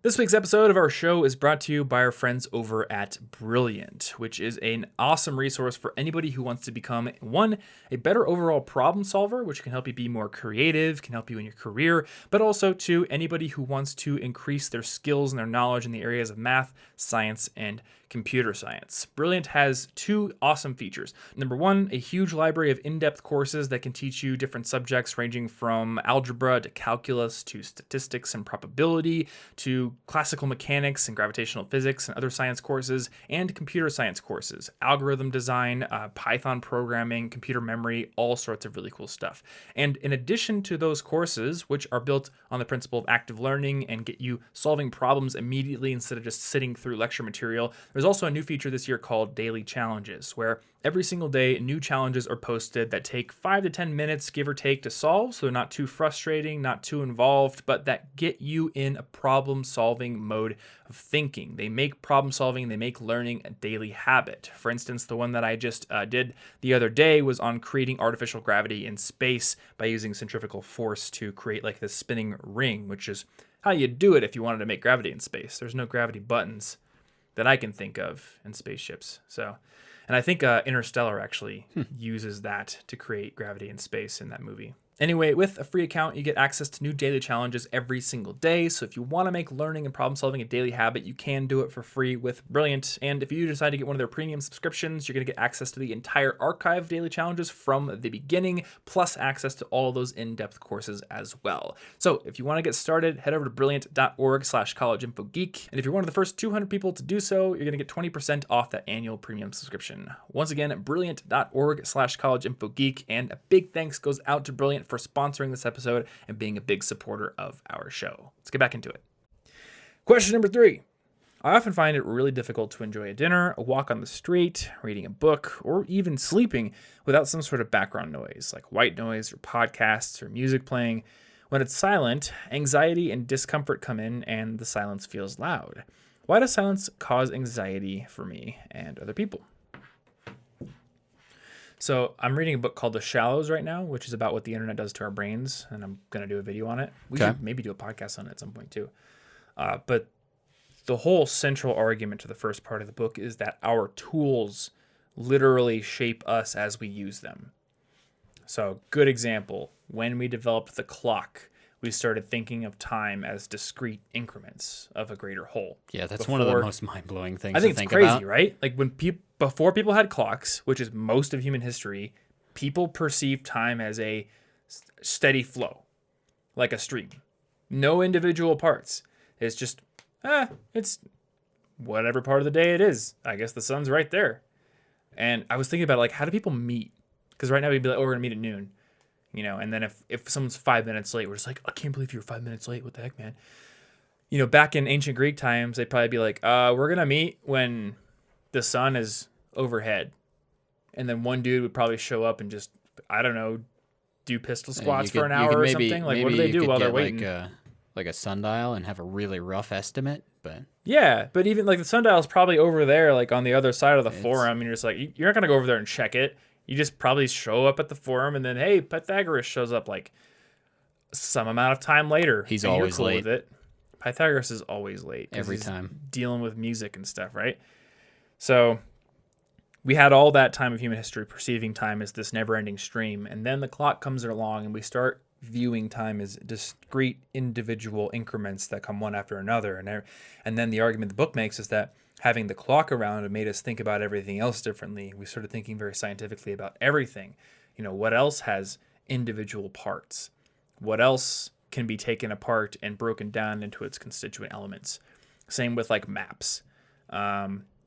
Speaker 1: This week's episode of our show is brought to you by our friends over at Brilliant, which is an awesome resource for anybody who wants to become, one, a better overall problem solver, which can help you be more creative, can help you in your career, but also to anybody who wants to increase their skills and their knowledge in the areas of math, science, and computer science. Brilliant has 2 awesome features. Number 1, a huge library of in-depth courses that can teach you different subjects ranging from algebra to calculus to statistics and probability to classical mechanics and gravitational physics and other science courses, and computer science courses, algorithm design, Python programming, computer memory, all sorts of really cool stuff. And in addition to those courses, which are built on the principle of active learning and get you solving problems immediately instead of just sitting through lecture material, there's also a new feature this year called Daily Challenges, where every single day new challenges are posted that take 5 to 10 minutes, give or take, to solve, so they're not too frustrating, not too involved, but that get you in a problem-solving mode of thinking. They make problem-solving, they make learning a daily habit. For instance, the one that I just did the other day was on creating artificial gravity in space by using centrifugal force to create like this spinning ring, which is how you do it if you wanted to make gravity in space. There's no gravity buttons that I can think of in spaceships. And I think Interstellar actually uses that to create gravity in space in that movie. Anyway, with a free account, you get access to new daily challenges every single day. So if you want to make learning and problem solving a daily habit, you can do it for free with Brilliant. And if you decide to get one of their premium subscriptions, you're going to get access to the entire archive of daily challenges from the beginning, plus access to all those in-depth courses as well. So if you want to get started, head over to brilliant.org/collegeinfogeek. And if you're one of the first 200 people to do so, you're going to get 20% off that annual premium subscription. Once again, brilliant.org/collegeinfogeek. And a big thanks goes out to Brilliant for sponsoring this episode and being a big supporter of our show. Let's get back into it. Question number 3. I often find it really difficult to enjoy a dinner, a walk on the street, reading a book, or even sleeping without some sort of background noise, like white noise or podcasts or music playing. When it's silent, anxiety and discomfort come in and the silence feels loud. Why does silence cause anxiety for me and other people? So I'm reading a book called The Shallows right now, which is about what the internet does to our brains, and I'm going to do a video on it. We should maybe do a podcast on it at some point too. But the whole central argument to the first part of the book is that our tools literally shape us as we use them. So good example, when we developed the clock, we started thinking of time as discrete increments of a greater whole.
Speaker 2: Yeah, that's one of the most mind-blowing things
Speaker 1: I think
Speaker 2: to think
Speaker 1: it's crazy,
Speaker 2: about.
Speaker 1: right? Like when before people had clocks, which is most of human history, people perceived time as a steady flow, like a stream. No individual parts. It's just, it's whatever part of the day it is. I guess the sun's right there. And I was thinking about like, how do people meet? Because right now we'd be like, oh, we're gonna meet at noon. And then if someone's 5 minutes late, we're just like, I can't believe you were 5 minutes late. What the heck, man? Back in ancient Greek times, they'd probably be like, we're going to meet when the sun is overhead. And then one dude would probably show up and just, I don't know, do pistol squats for an hour or something. Like, what do they do while they're waiting?
Speaker 2: Like a sundial and have a really rough estimate, but...
Speaker 1: Yeah, but even like the sundial's probably over there, like on the other side of the forum. And you're just like, you're not going to go over there and check it. You just probably show up at the forum and then, hey, Pythagoras shows up like some amount of time later.
Speaker 2: He's
Speaker 1: and
Speaker 2: always
Speaker 1: you're cool
Speaker 2: late.
Speaker 1: with it. Pythagoras is always late.
Speaker 2: Every time.
Speaker 1: Dealing with music and stuff, right? So we had all that time of human history perceiving time as this never-ending stream, and then the clock comes along and we start viewing time as discrete individual increments that come one after another. And then the argument the book makes is that having the clock around it made us think about everything else differently. We started thinking very scientifically about everything. What else has individual parts? What else can be taken apart and broken down into its constituent elements? Same with like maps.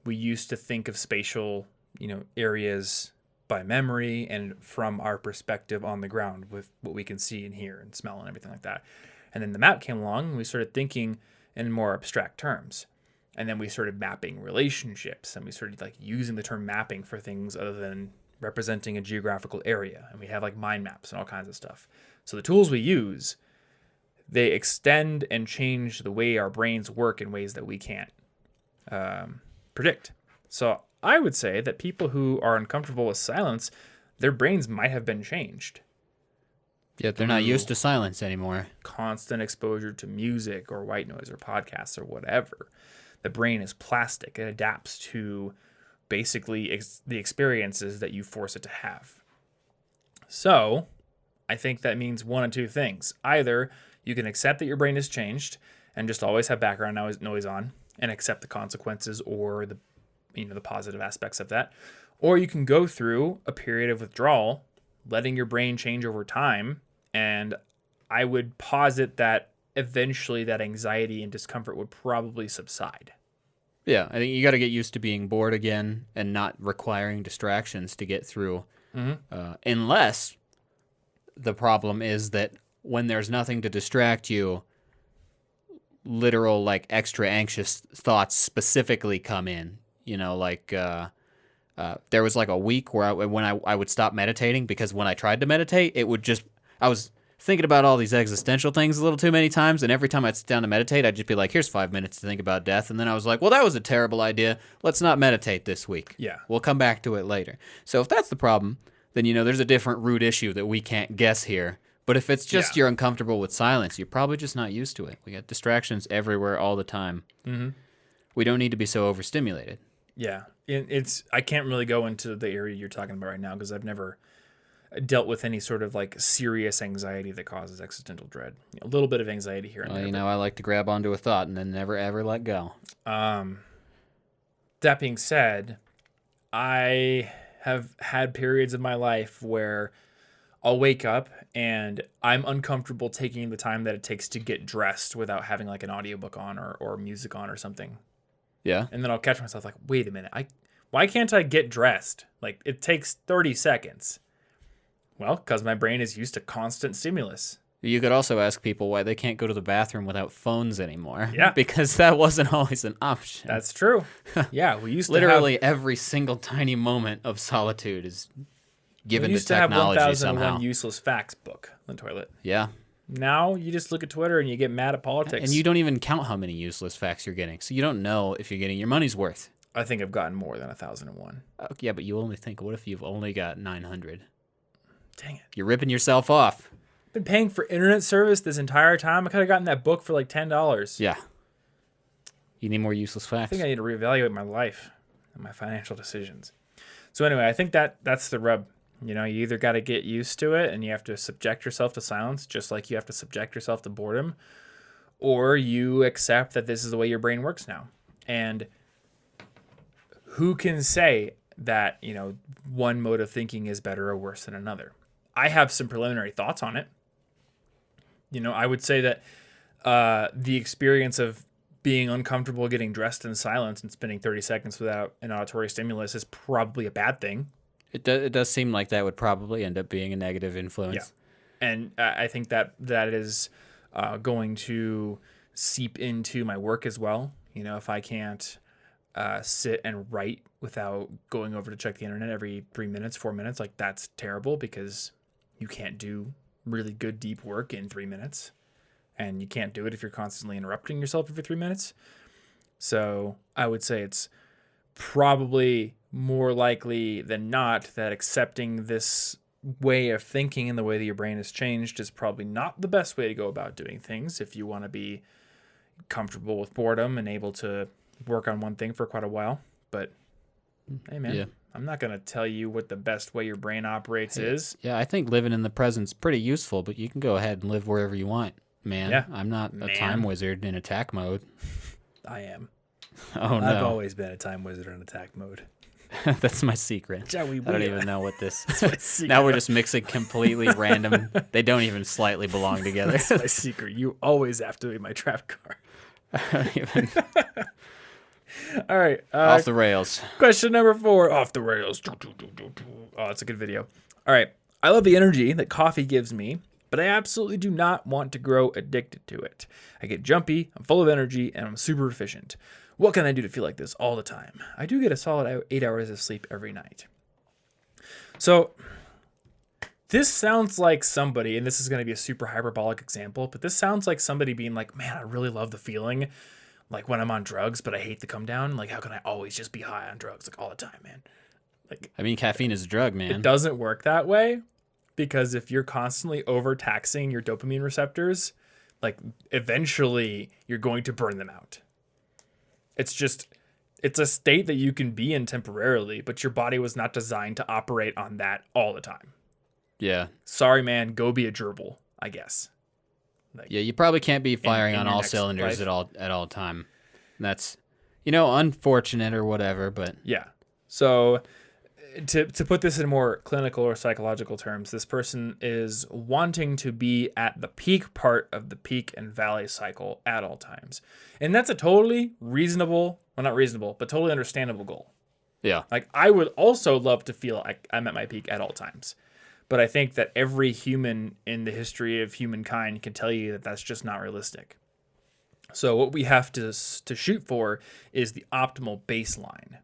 Speaker 1: We used to think of spatial areas by memory and from our perspective on the ground with what we can see and hear and smell and everything like that. And then the map came along and we started thinking in more abstract terms. And then we started mapping relationships, and we started like using the term mapping for things other than representing a geographical area. And we have like mind maps and all kinds of stuff. So the tools we use, they extend and change the way our brains work in ways that we can't predict. So I would say that people who are uncomfortable with silence, their brains might have been changed.
Speaker 2: Yeah, they're not used to silence anymore.
Speaker 1: Constant exposure to music or white noise or podcasts or whatever. The brain is plastic. It adapts to basically the experiences that you force it to have. So I think that means one of two things. Either you can accept that your brain has changed and just always have background noise on and accept the consequences or the positive aspects of that. Or you can go through a period of withdrawal, letting your brain change over time. And I would posit that eventually that anxiety and discomfort would probably subside.
Speaker 2: Yeah, I think you got to get used to being bored again and not requiring distractions to get through. Unless the problem is that when there's nothing to distract you, literal like extra anxious thoughts specifically come in. There was like a week where I would stop meditating because when I tried to meditate, I was thinking about all these existential things a little too many times, and every time I'd sit down to meditate, I'd just be like, here's 5 minutes to think about death, and then I was like, well, that was a terrible idea. Let's not meditate this week.
Speaker 1: Yeah.
Speaker 2: We'll come back to it later. So if that's the problem, then, there's a different root issue that we can't guess here. But if it's just you're uncomfortable with silence, you're probably just not used to it. We got distractions everywhere all the time. Mm-hmm. We don't need to be so overstimulated.
Speaker 1: Yeah. I can't really go into the area you're talking about right now because I've never dealt with any sort of like serious anxiety that causes existential dread. A little bit of anxiety here and there.
Speaker 2: I like to grab onto a thought and then never ever let go.
Speaker 1: That being said, I have had periods of my life where I'll wake up and I'm uncomfortable taking the time that it takes to get dressed without having like an audiobook on or music on or something.
Speaker 2: Yeah.
Speaker 1: And then I'll catch myself like, wait a minute, why can't I get dressed? Like it takes 30 seconds. Well, because my brain is used to constant stimulus.
Speaker 2: You could also ask people why they can't go to the bathroom without phones anymore.
Speaker 1: Yeah.
Speaker 2: Because that wasn't always an option.
Speaker 1: That's true. Yeah, we used to
Speaker 2: literally every single tiny moment of solitude is given to technology
Speaker 1: have 1001
Speaker 2: somehow.
Speaker 1: useless facts book on the toilet.
Speaker 2: Yeah.
Speaker 1: Now you just look at Twitter and you get mad at politics.
Speaker 2: And you don't even count how many useless facts you're getting. So you don't know if you're getting your money's worth.
Speaker 1: I think I've gotten more than 1001.
Speaker 2: Yeah, but you only think, what if you've only got 900?
Speaker 1: Dang it.
Speaker 2: You're ripping yourself off.
Speaker 1: I've been paying for internet service this entire time. I could have gotten that book for like $10.
Speaker 2: Yeah. You need more useless facts.
Speaker 1: I think I need to reevaluate my life and my financial decisions. So anyway, I think that's the rub. You either got to get used to it and you have to subject yourself to silence, just like you have to subject yourself to boredom, or you accept that this is the way your brain works now. And who can say that, one mode of thinking is better or worse than another? I have some preliminary thoughts on it. I would say that the experience of being uncomfortable getting dressed in silence and spending 30 seconds without an auditory stimulus is probably a bad thing.
Speaker 2: It does seem like that would probably end up being a negative influence.
Speaker 1: Yeah. And I think that is going to seep into my work as well. If I can't sit and write without going over to check the internet every 3 minutes, 4 minutes, like that's terrible because you can't do really good deep work in 3 minutes. And you can't do it if you're constantly interrupting yourself every 3 minutes. So I would say it's probably more likely than not that accepting this way of thinking and the way that your brain has changed is probably not the best way to go about doing things if you want to be comfortable with boredom and able to work on one thing for quite a while. But Hey, man.
Speaker 2: Yeah.
Speaker 1: I'm not going to tell you what the best way your brain operates is.
Speaker 2: Yeah, I think living in the present's pretty useful, but you can go ahead and live wherever you want, man.
Speaker 1: Yeah.
Speaker 2: I'm not a time wizard in attack mode.
Speaker 1: I am.
Speaker 2: Oh, no.
Speaker 1: I've always been a time wizard in attack mode.
Speaker 2: That's my secret.
Speaker 1: Yeah,
Speaker 2: I don't even know what this
Speaker 1: secret.
Speaker 2: Now we're just mixing completely random. They don't even slightly belong together.
Speaker 1: That's my secret. You always have to be my trap card. All right.
Speaker 2: Off the rails.
Speaker 1: Question number 4. Off the rails. Oh, it's a good video. All right. I love the energy that coffee gives me, but I absolutely do not want to grow addicted to it. I get jumpy, I'm full of energy, and I'm super efficient. What can I do to feel like this all the time? I do get a solid 8 hours of sleep every night. So this sounds like somebody, and this is going to be a super hyperbolic example, but this sounds like somebody being like, man, I really love the feeling like when I'm on drugs, but I hate the come down. Like, how can I always just be high on drugs like all the time, man? Like,
Speaker 2: I mean, caffeine is a drug, man.
Speaker 1: It doesn't work that way, because if you're constantly overtaxing your dopamine receptors, like eventually you're going to burn them out. It's a state that you can be in temporarily, but your body was not designed to operate on that all the time.
Speaker 2: Yeah.
Speaker 1: Sorry, man. Go be a gerbil, I guess.
Speaker 2: Like, yeah, you probably can't be firing on all cylinders at all time. And that's, unfortunate or whatever, but
Speaker 1: yeah. So to put this in more clinical or psychological terms, this person is wanting to be at the peak part of the peak and valley cycle at all times. And that's a totally reasonable, well, not reasonable, but totally understandable goal.
Speaker 2: Yeah.
Speaker 1: Like, I would also love to feel like I'm at my peak at all times. But I think that every human in the history of humankind can tell you that that's just not realistic. So what we have to shoot for is the optimal baseline.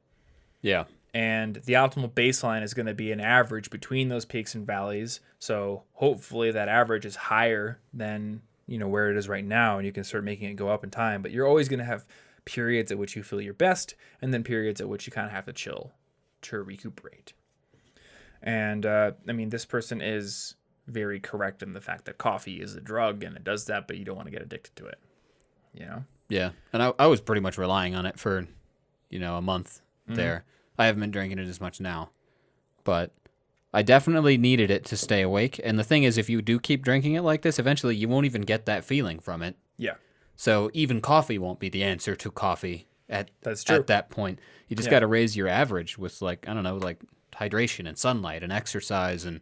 Speaker 2: Yeah.
Speaker 1: And the optimal baseline is going to be an average between those peaks and valleys. So hopefully that average is higher than, where it is right now, and you can start making it go up in time. But you're always going to have periods at which you feel your best, and then periods at which you kind of have to chill to recuperate. And this person is very correct in the fact that coffee is a drug and it does that, but you don't want to get addicted to it.
Speaker 2: Yeah. And I was pretty much relying on it for, a month there. I haven't been drinking it as much now, but I definitely needed it to stay awake. And the thing is, if you do keep drinking it like this, eventually you won't even get that feeling from it.
Speaker 1: Yeah.
Speaker 2: So even coffee won't be the answer to coffee
Speaker 1: That's true.
Speaker 2: at that point. You just got to raise your average with hydration and sunlight and exercise and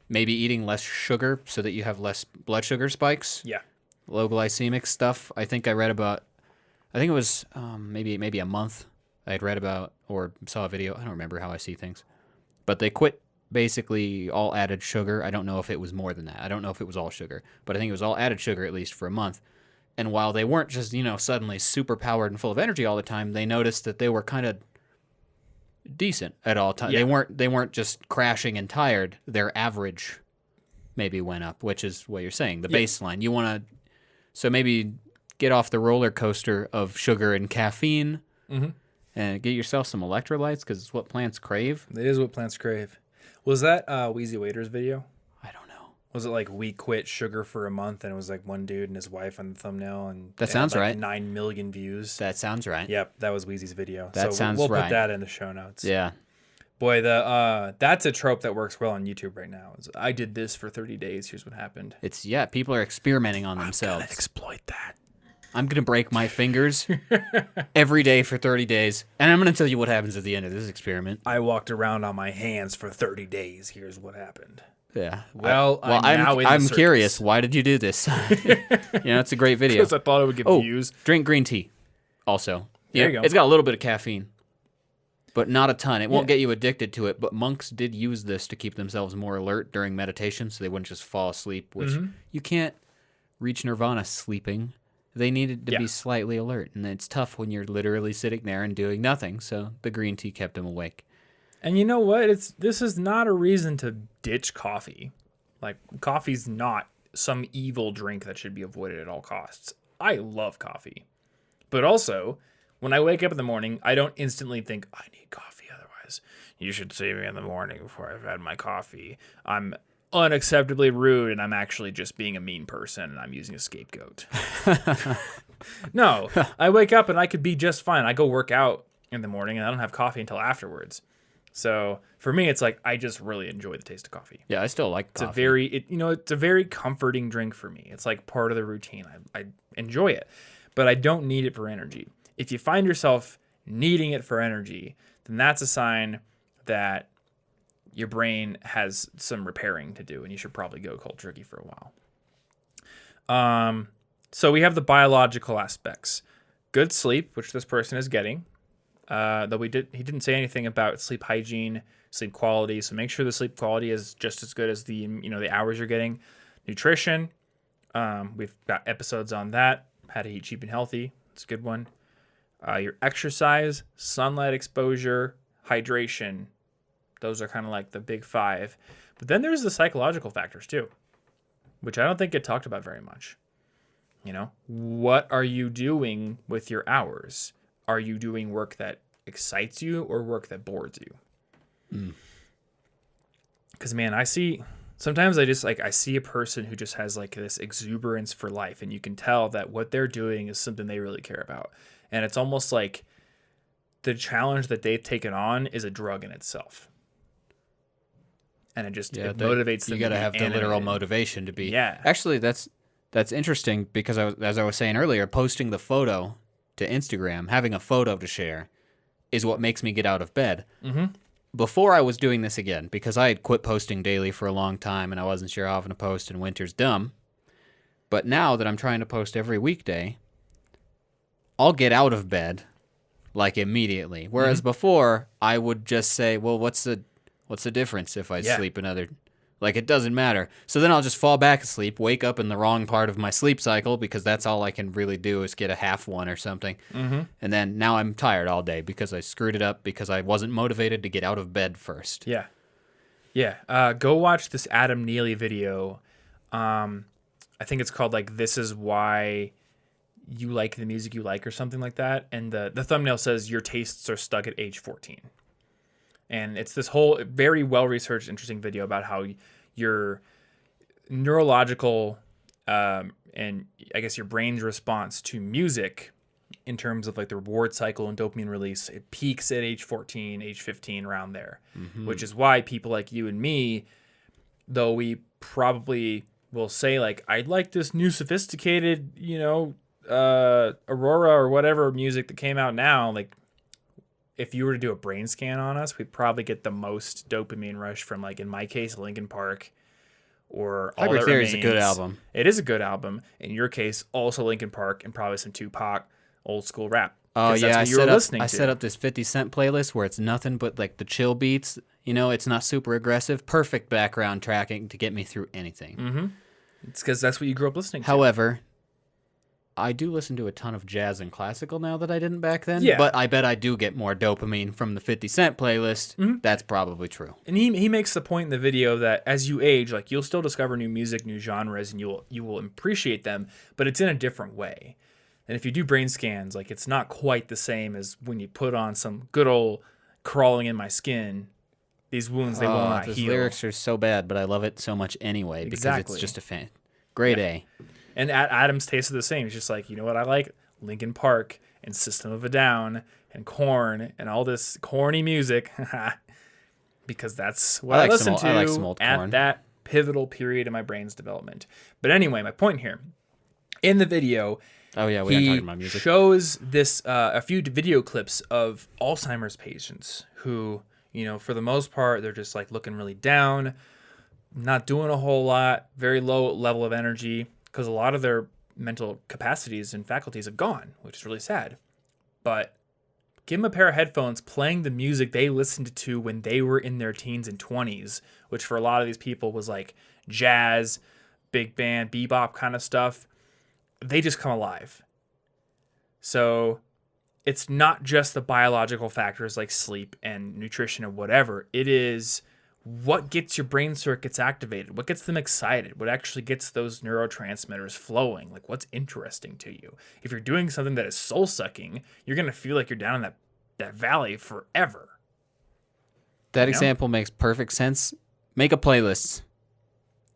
Speaker 2: maybe eating less sugar so that you have less blood sugar spikes.
Speaker 1: Yeah.
Speaker 2: Low glycemic stuff. I think it was maybe a month I had read about or saw a video. I don't remember how I see things. But they quit basically all added sugar. I don't know if it was more than that. I don't know if it was all sugar. But I think it was all added sugar at least for a month. And while they weren't just, suddenly super powered and full of energy all the time, they noticed that they were kind of decent at all times.
Speaker 1: Yeah.
Speaker 2: They weren't just crashing and tired. Their average maybe went up, which is what you're saying, the baseline. You want to so maybe get off the roller coaster of sugar and caffeine and get yourself some electrolytes because it's what plants crave.
Speaker 1: It is what plants crave. Was that Wheezy Waiter's video?
Speaker 2: I don't know.
Speaker 1: Was it like we quit sugar for a month, and it was like one dude and his wife on the thumbnail, and
Speaker 2: that sounds right.
Speaker 1: 9 million views.
Speaker 2: That sounds right.
Speaker 1: Yep, that was Wheezy's video.
Speaker 2: That sounds
Speaker 1: we'll
Speaker 2: right.
Speaker 1: put that in the show notes.
Speaker 2: Yeah.
Speaker 1: Boy, that's a trope that works well on YouTube right now. I did this for 30 days. Here's what happened.
Speaker 2: People are experimenting on
Speaker 1: I'm
Speaker 2: themselves.
Speaker 1: gonna exploit that.
Speaker 2: I'm going to break my fingers every day for 30 days, and I'm going to tell you what happens at the end of this experiment.
Speaker 1: I walked around on my hands for 30 days. Here's what happened.
Speaker 2: Yeah.
Speaker 1: I'm
Speaker 2: curious. Why did you do this? It's a great video.
Speaker 1: Because I thought it would get views.
Speaker 2: Drink green tea. Also,
Speaker 1: There you go.
Speaker 2: It's got a little bit of caffeine, but not a ton. It won't get you addicted to it. But monks did use this to keep themselves more alert during meditation, so they wouldn't just fall asleep. Which you can't reach nirvana sleeping. They needed to be slightly alert, and it's tough when you're literally sitting there and doing nothing. So the green tea kept them awake.
Speaker 1: And you know what? This is not a reason to ditch coffee. Like, coffee's not some evil drink that should be avoided at all costs. I love coffee. But also, when I wake up in the morning, I don't instantly think, I need coffee, otherwise you should see me in the morning before I've had my coffee. I'm unacceptably rude, and I'm actually just being a mean person, and I'm using a scapegoat. No, I wake up and I could be just fine. I go work out, in the morning, and I don't have coffee until afterwards. So for me, it's like I just really enjoy the taste of coffee.
Speaker 2: Yeah, I still like
Speaker 1: It's
Speaker 2: coffee.
Speaker 1: it's a very comforting drink for me. It's like part of the routine. I enjoy it, but I don't need it for energy. If you find yourself needing it for energy, then that's a sign that your brain has some repairing to do, and you should probably go cold turkey for a while. So we have the biological aspects. Good sleep, which this person is getting. Though he didn't say anything about sleep hygiene, sleep quality. So make sure the sleep quality is just as good as the hours you're getting. Nutrition. We've got episodes on that. How to eat cheap and healthy. It's a good one. Your exercise, sunlight exposure, hydration. Those are kind of like the big 5. But then there's the psychological factors too, which I don't think get talked about very much. What are you doing with your hours? Are you doing work that excites you or work that bores you? Because, man, sometimes I see a person who just has like this exuberance for life, and you can tell that what they're doing is something they really care about. And it's almost like the challenge that they've taken on is a drug in itself. And it motivates them.
Speaker 2: You got to have the literal motivation to be. Yeah. Actually, that's interesting because as I was saying earlier, posting the photo to Instagram, having a photo to share, is what makes me get out of bed.
Speaker 1: Mm-hmm.
Speaker 2: Before I was doing this again, because I had quit posting daily for a long time and I wasn't sure how often to post, and winter's dumb. But now that I'm trying to post every weekday, I'll get out of bed like immediately. Whereas before, I would just say, well, what's the difference if I sleep another... Like, it doesn't matter. So then I'll just fall back asleep, wake up in the wrong part of my sleep cycle because that's all I can really do is get a half one or something.
Speaker 1: Mm-hmm.
Speaker 2: And then now I'm tired all day because I screwed it up because I wasn't motivated to get out of bed first.
Speaker 1: Yeah. Yeah. Go watch this Adam Neely video. I think it's called, like, This Is Why You Like the Music You Like or something like that. And the thumbnail says, Your Tastes Are Stuck at Age 14. And it's this whole very well-researched, interesting video about how your neurological and I guess your brain's response to music in terms of like the reward cycle and dopamine release, it peaks at age 14, age 15, around there, which is why people like you and me, though we probably will say like, I'd like this new sophisticated, Aurora or whatever music that came out now, like, if you were to do a brain scan on us, we'd probably get the most dopamine rush from, like, in my case, Linkin Park or All
Speaker 2: Hybrid
Speaker 1: That
Speaker 2: Theory
Speaker 1: Remains.
Speaker 2: is a good album.
Speaker 1: It is a good album. In your case, also Linkin Park and probably some Tupac, old school rap.
Speaker 2: Oh, yeah.
Speaker 1: I
Speaker 2: set up this 50 Cent playlist where it's nothing but, like, the chill beats. It's not super aggressive. Perfect background tracking to get me through anything.
Speaker 1: Mm-hmm. It's because that's what you grew up listening to.
Speaker 2: However... I do listen to a ton of jazz and classical now that I didn't back then.
Speaker 1: Yeah.
Speaker 2: But I bet I do get more dopamine from the 50 Cent playlist. Mm-hmm. That's probably true.
Speaker 1: And he makes the point in the video that as you age, like, you'll still discover new music, new genres, and you will appreciate them, but it's in a different way. And if you do brain scans, like, it's not quite the same as when you put on some good old Crawling in My Skin. These wounds, they will not heal.
Speaker 2: Those lyrics are so bad, but I love it so much anyway because it's just a fan. Grade A.
Speaker 1: And Adam's taste is the same. He's just like, you know what I like? Linkin Park and System of a Down and Korn and all this corny music. Because that's what I listen to at that pivotal period in my brain's development. But anyway, my point here. In the video,
Speaker 2: we are talking about music.
Speaker 1: Shows this a few video clips of Alzheimer's patients who, for the most part, they're just like looking really down, not doing a whole lot, very low level of energy. Because a lot of their mental capacities and faculties have gone, which is really sad. But give them a pair of headphones playing the music they listened to when they were in their teens and 20s, which for a lot of these people was like jazz, big band, bebop kind of stuff. They just come alive. So it's not just the biological factors like sleep and nutrition or whatever. It is what gets your brain circuits activated, what gets them excited, what actually gets those neurotransmitters flowing, like what's interesting to you. If you're doing something that is soul-sucking, you're going to feel like you're down in that valley forever.
Speaker 2: That example makes perfect sense. Make a playlist.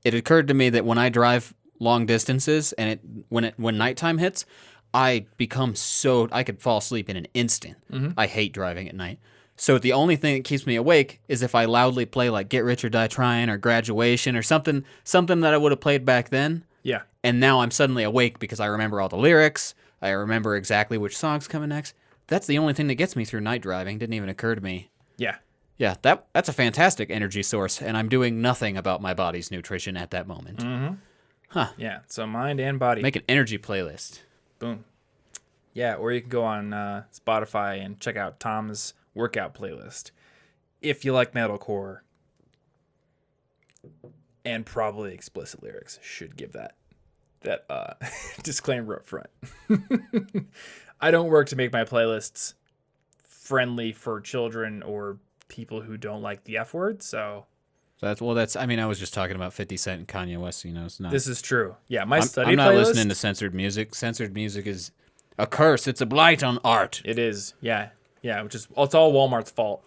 Speaker 2: It occurred to me that when I drive long distances and when nighttime hits, I could fall asleep in an instant. I hate driving at night. So the only thing that keeps me awake is if I loudly play like Get Rich or Die Trying or Graduation or something that I would have played back then.
Speaker 1: Yeah.
Speaker 2: And now I'm suddenly awake because I remember all the lyrics. I remember exactly which song's coming next. That's the only thing that gets me through night driving. Didn't even occur to me.
Speaker 1: Yeah.
Speaker 2: Yeah, that's a fantastic energy source, and I'm doing nothing about my body's nutrition at that moment. Huh.
Speaker 1: Yeah. So mind and body.
Speaker 2: Make an energy playlist.
Speaker 1: Boom. Yeah, or you can go on Spotify and check out Tom's workout playlist. If you like metalcore and probably explicit lyrics, should give that disclaimer up front. I don't work to make my playlists friendly for children or people who don't like the F word, so
Speaker 2: I was just talking about 50 Cent and Kanye West, it's not.
Speaker 1: this is true. Yeah, my
Speaker 2: I'm
Speaker 1: study
Speaker 2: not
Speaker 1: playlist,
Speaker 2: listening to censored music. Censored music is a curse. It's a blight on art.
Speaker 1: it is. Yeah. Yeah, it's all Walmart's fault.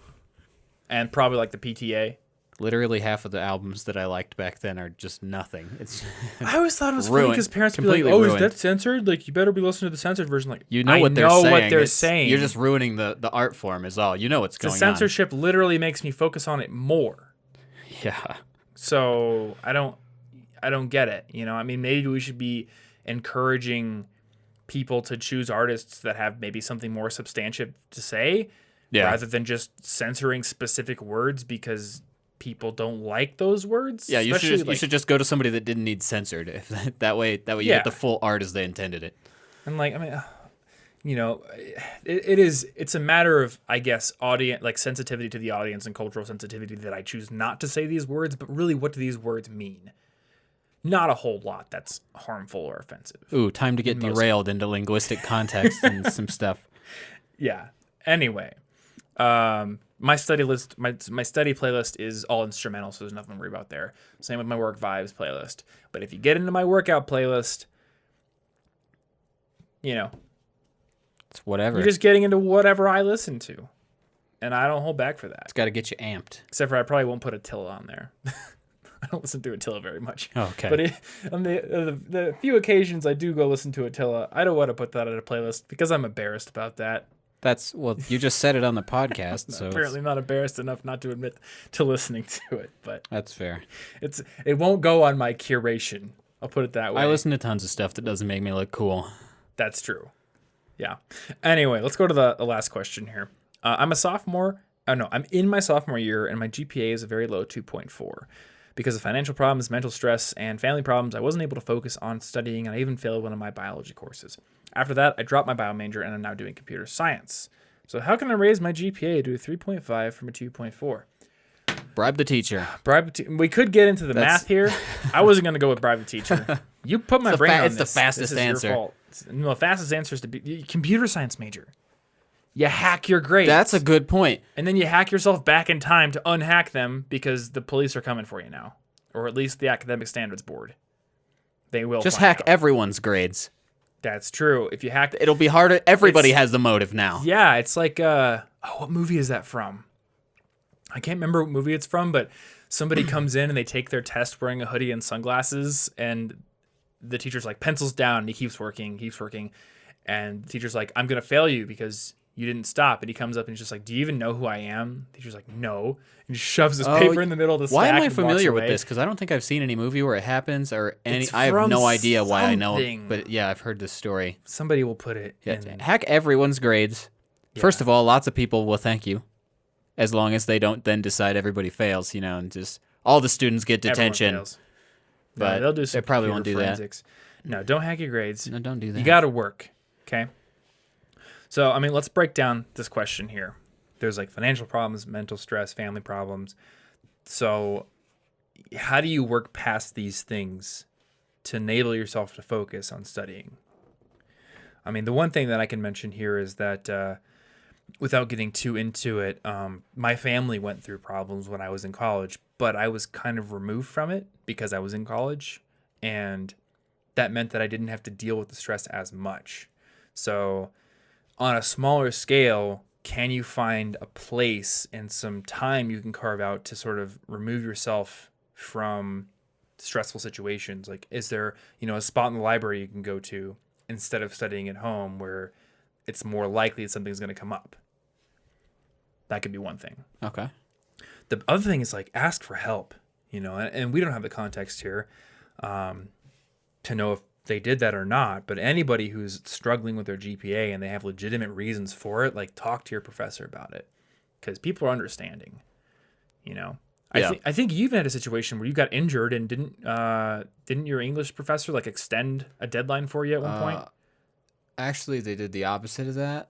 Speaker 1: And probably like the PTA.
Speaker 2: Literally half of the albums that I liked back then are just nothing. It's
Speaker 1: I always thought it was funny
Speaker 2: ruined.
Speaker 1: because parents would be like,
Speaker 2: Completely
Speaker 1: "Oh,
Speaker 2: ruined.
Speaker 1: is that censored? Like, you better be listening to the censored version." Like,
Speaker 2: You know
Speaker 1: I
Speaker 2: what they're
Speaker 1: know
Speaker 2: saying.
Speaker 1: what they're saying.
Speaker 2: You're just ruining the art form is all. You know what's
Speaker 1: the
Speaker 2: going
Speaker 1: censorship literally makes me focus on it more.
Speaker 2: on. Yeah.
Speaker 1: So I don't get it. I mean, maybe we should be encouraging people to choose artists that have maybe something more substantive to say, rather than just censoring specific words because people don't like those words.
Speaker 2: Yeah, you
Speaker 1: Especially,
Speaker 2: should just go to somebody that didn't need censored. If that way you get the full art as they intended it.
Speaker 1: And like, I mean, it's a matter of, I guess, audience, like sensitivity to the audience and cultural sensitivity that I choose not to say these words, but really what do these words mean? Not a whole lot that's harmful or offensive.
Speaker 2: Ooh, time to get derailed into linguistic context and some stuff.
Speaker 1: Yeah. Anyway, my study playlist is all instrumental, so there's nothing to worry about there. Same with my work vibes playlist. But if you get into my workout playlist,
Speaker 2: It's whatever.
Speaker 1: you're just getting into whatever I listen to. And I don't hold back for that.
Speaker 2: It's got to get you amped.
Speaker 1: Except for I probably won't put Attila on there. I don't listen to Attila very much.
Speaker 2: Okay.
Speaker 1: But on the few occasions I do go listen to Attila, I don't want to put that on a playlist because I'm embarrassed about that.
Speaker 2: You just said it on the podcast, so
Speaker 1: Apparently not embarrassed enough not to admit to listening to it, but
Speaker 2: that's fair.
Speaker 1: it won't go on my curation. I'll put it that way.
Speaker 2: I listen to tons of stuff that doesn't make me look cool.
Speaker 1: That's true. Yeah. Anyway, let's go to the last question here. I'm a sophomore. Oh no, I'm in my sophomore year, and my GPA is a very low 2.4. Because of financial problems, mental stress, and family problems, I wasn't able to focus on studying, and I even failed one of my biology courses. After that, I dropped my bio major, and I'm now doing computer science. So how can I raise my GPA to a 3.5 from a 2.4?
Speaker 2: Bribe the teacher.
Speaker 1: We could get into the math here. I wasn't going to go with bribe the teacher. You put my brain on this.
Speaker 2: It's the fastest
Speaker 1: This is
Speaker 2: answer.
Speaker 1: your fault. No, the fastest answer is to be computer science major. You hack your grades.
Speaker 2: That's a good point.
Speaker 1: And then you hack yourself back in time to unhack them because the police are coming for you now. Or at least the Academic Standards Board. They will
Speaker 2: Just
Speaker 1: find
Speaker 2: hack
Speaker 1: out.
Speaker 2: everyone's grades.
Speaker 1: That's true. If you hack...
Speaker 2: It'll be harder. Everybody has the motive now.
Speaker 1: Yeah, it's like... what movie is that from? I can't remember what movie it's from, but somebody comes in and they take their test wearing a hoodie and sunglasses, and the teacher's like, pencils down, and he keeps working. And the teacher's like, I'm going to fail you because... you didn't stop. And he comes up and he's just like, do you even know who I am? The teacher's like, no. And he shoves his paper in the middle of the stack.
Speaker 2: Why am I
Speaker 1: and
Speaker 2: familiar
Speaker 1: walks
Speaker 2: with
Speaker 1: away.
Speaker 2: this? Because I don't think I've seen any movie where it happens or any.
Speaker 1: It's
Speaker 2: I have
Speaker 1: from
Speaker 2: no idea why I know.
Speaker 1: something.
Speaker 2: But yeah, I've heard this story.
Speaker 1: Somebody will put it
Speaker 2: Yeah,
Speaker 1: in.
Speaker 2: hack everyone's grades.
Speaker 1: Yeah.
Speaker 2: First of all, lots of people will thank you, as long as they don't then decide everybody fails. And just all the students get
Speaker 1: Everyone
Speaker 2: detention.
Speaker 1: fails.
Speaker 2: But
Speaker 1: no, they'll do some
Speaker 2: they probably won't
Speaker 1: computer
Speaker 2: do
Speaker 1: forensics. No, don't hack your grades.
Speaker 2: No, don't do that.
Speaker 1: You got to work. Okay. So, I mean, let's break down this question here. There's like financial problems, mental stress, family problems. So, how do you work past these things to enable yourself to focus on studying? I mean, the one thing that I can mention here is that without getting too into it, my family went through problems when I was in college, but I was kind of removed from it because I was in college, and that meant that I didn't have to deal with the stress as much. So on a smaller scale, can you find a place and some time you can carve out to sort of remove yourself from stressful situations? Like, is there, a spot in the library you can go to? instead of studying at home where it's more likely that something's going to come up. That could be one thing.
Speaker 2: Okay.
Speaker 1: The other thing is like ask for help, and we don't have the context here to know if they did that or not, but anybody who's struggling with their GPA and they have legitimate reasons for it, like talk to your professor about it because people are understanding,
Speaker 2: Yeah.
Speaker 1: I think you even had a situation where you got injured and didn't your English professor like extend a deadline for you at one point?
Speaker 2: Actually, they did the opposite of that,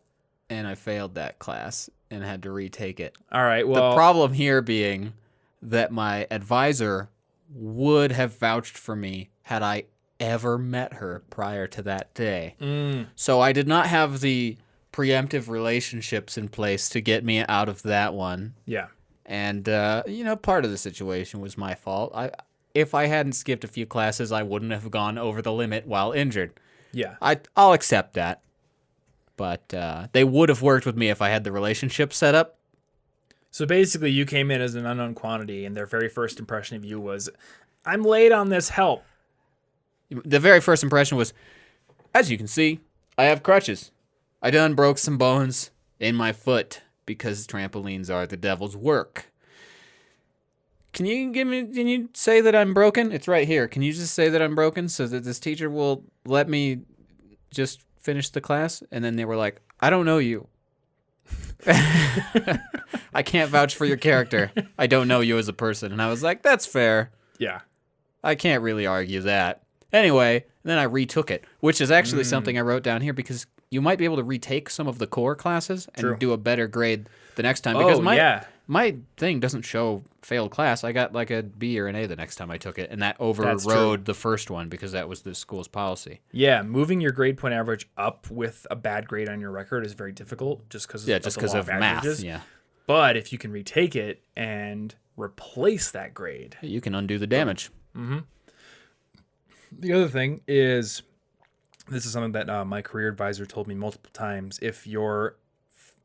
Speaker 2: and I failed that class and had to retake it.
Speaker 1: All right. Well,
Speaker 2: The problem here being that my advisor would have vouched for me had I ever met her prior to that day. So I did not have the preemptive relationships in place to get me out of that one.
Speaker 1: yeah.
Speaker 2: And, part of the situation was my fault. If I hadn't skipped a few classes, I wouldn't have gone over the limit while injured.
Speaker 1: Yeah.
Speaker 2: I'll accept that. But they would have worked with me if I had the relationship set up.
Speaker 1: So basically, you came in as an unknown quantity, and their very first impression of you was, I'm late on this help.
Speaker 2: The very first impression was, as you can see, I have crutches. I done broke some bones in my foot because trampolines are the devil's work. Can you say that I'm broken? It's right here. Can you just say that I'm broken so that this teacher will let me just finish the class? And then they were like, I don't know you. I can't vouch for your character. I don't know you as a person. And I was like, that's fair.
Speaker 1: Yeah.
Speaker 2: I can't really argue that. Anyway, then I retook it, which is actually something I wrote down here because you might be able to retake some of the core classes and
Speaker 1: True.
Speaker 2: do a better grade the next time. Because
Speaker 1: yeah.
Speaker 2: my thing doesn't show failed class. I got like a B or an A the next time I took it, and that
Speaker 1: true.
Speaker 2: overrode the first one because that was the school's policy.
Speaker 1: Yeah, moving your grade point average up with a bad grade on your record is very difficult just because
Speaker 2: of math. Yeah,
Speaker 1: But if you can retake it and replace that grade.
Speaker 2: you can undo the damage.
Speaker 1: The other thing is, this is something that my career advisor told me multiple times. If your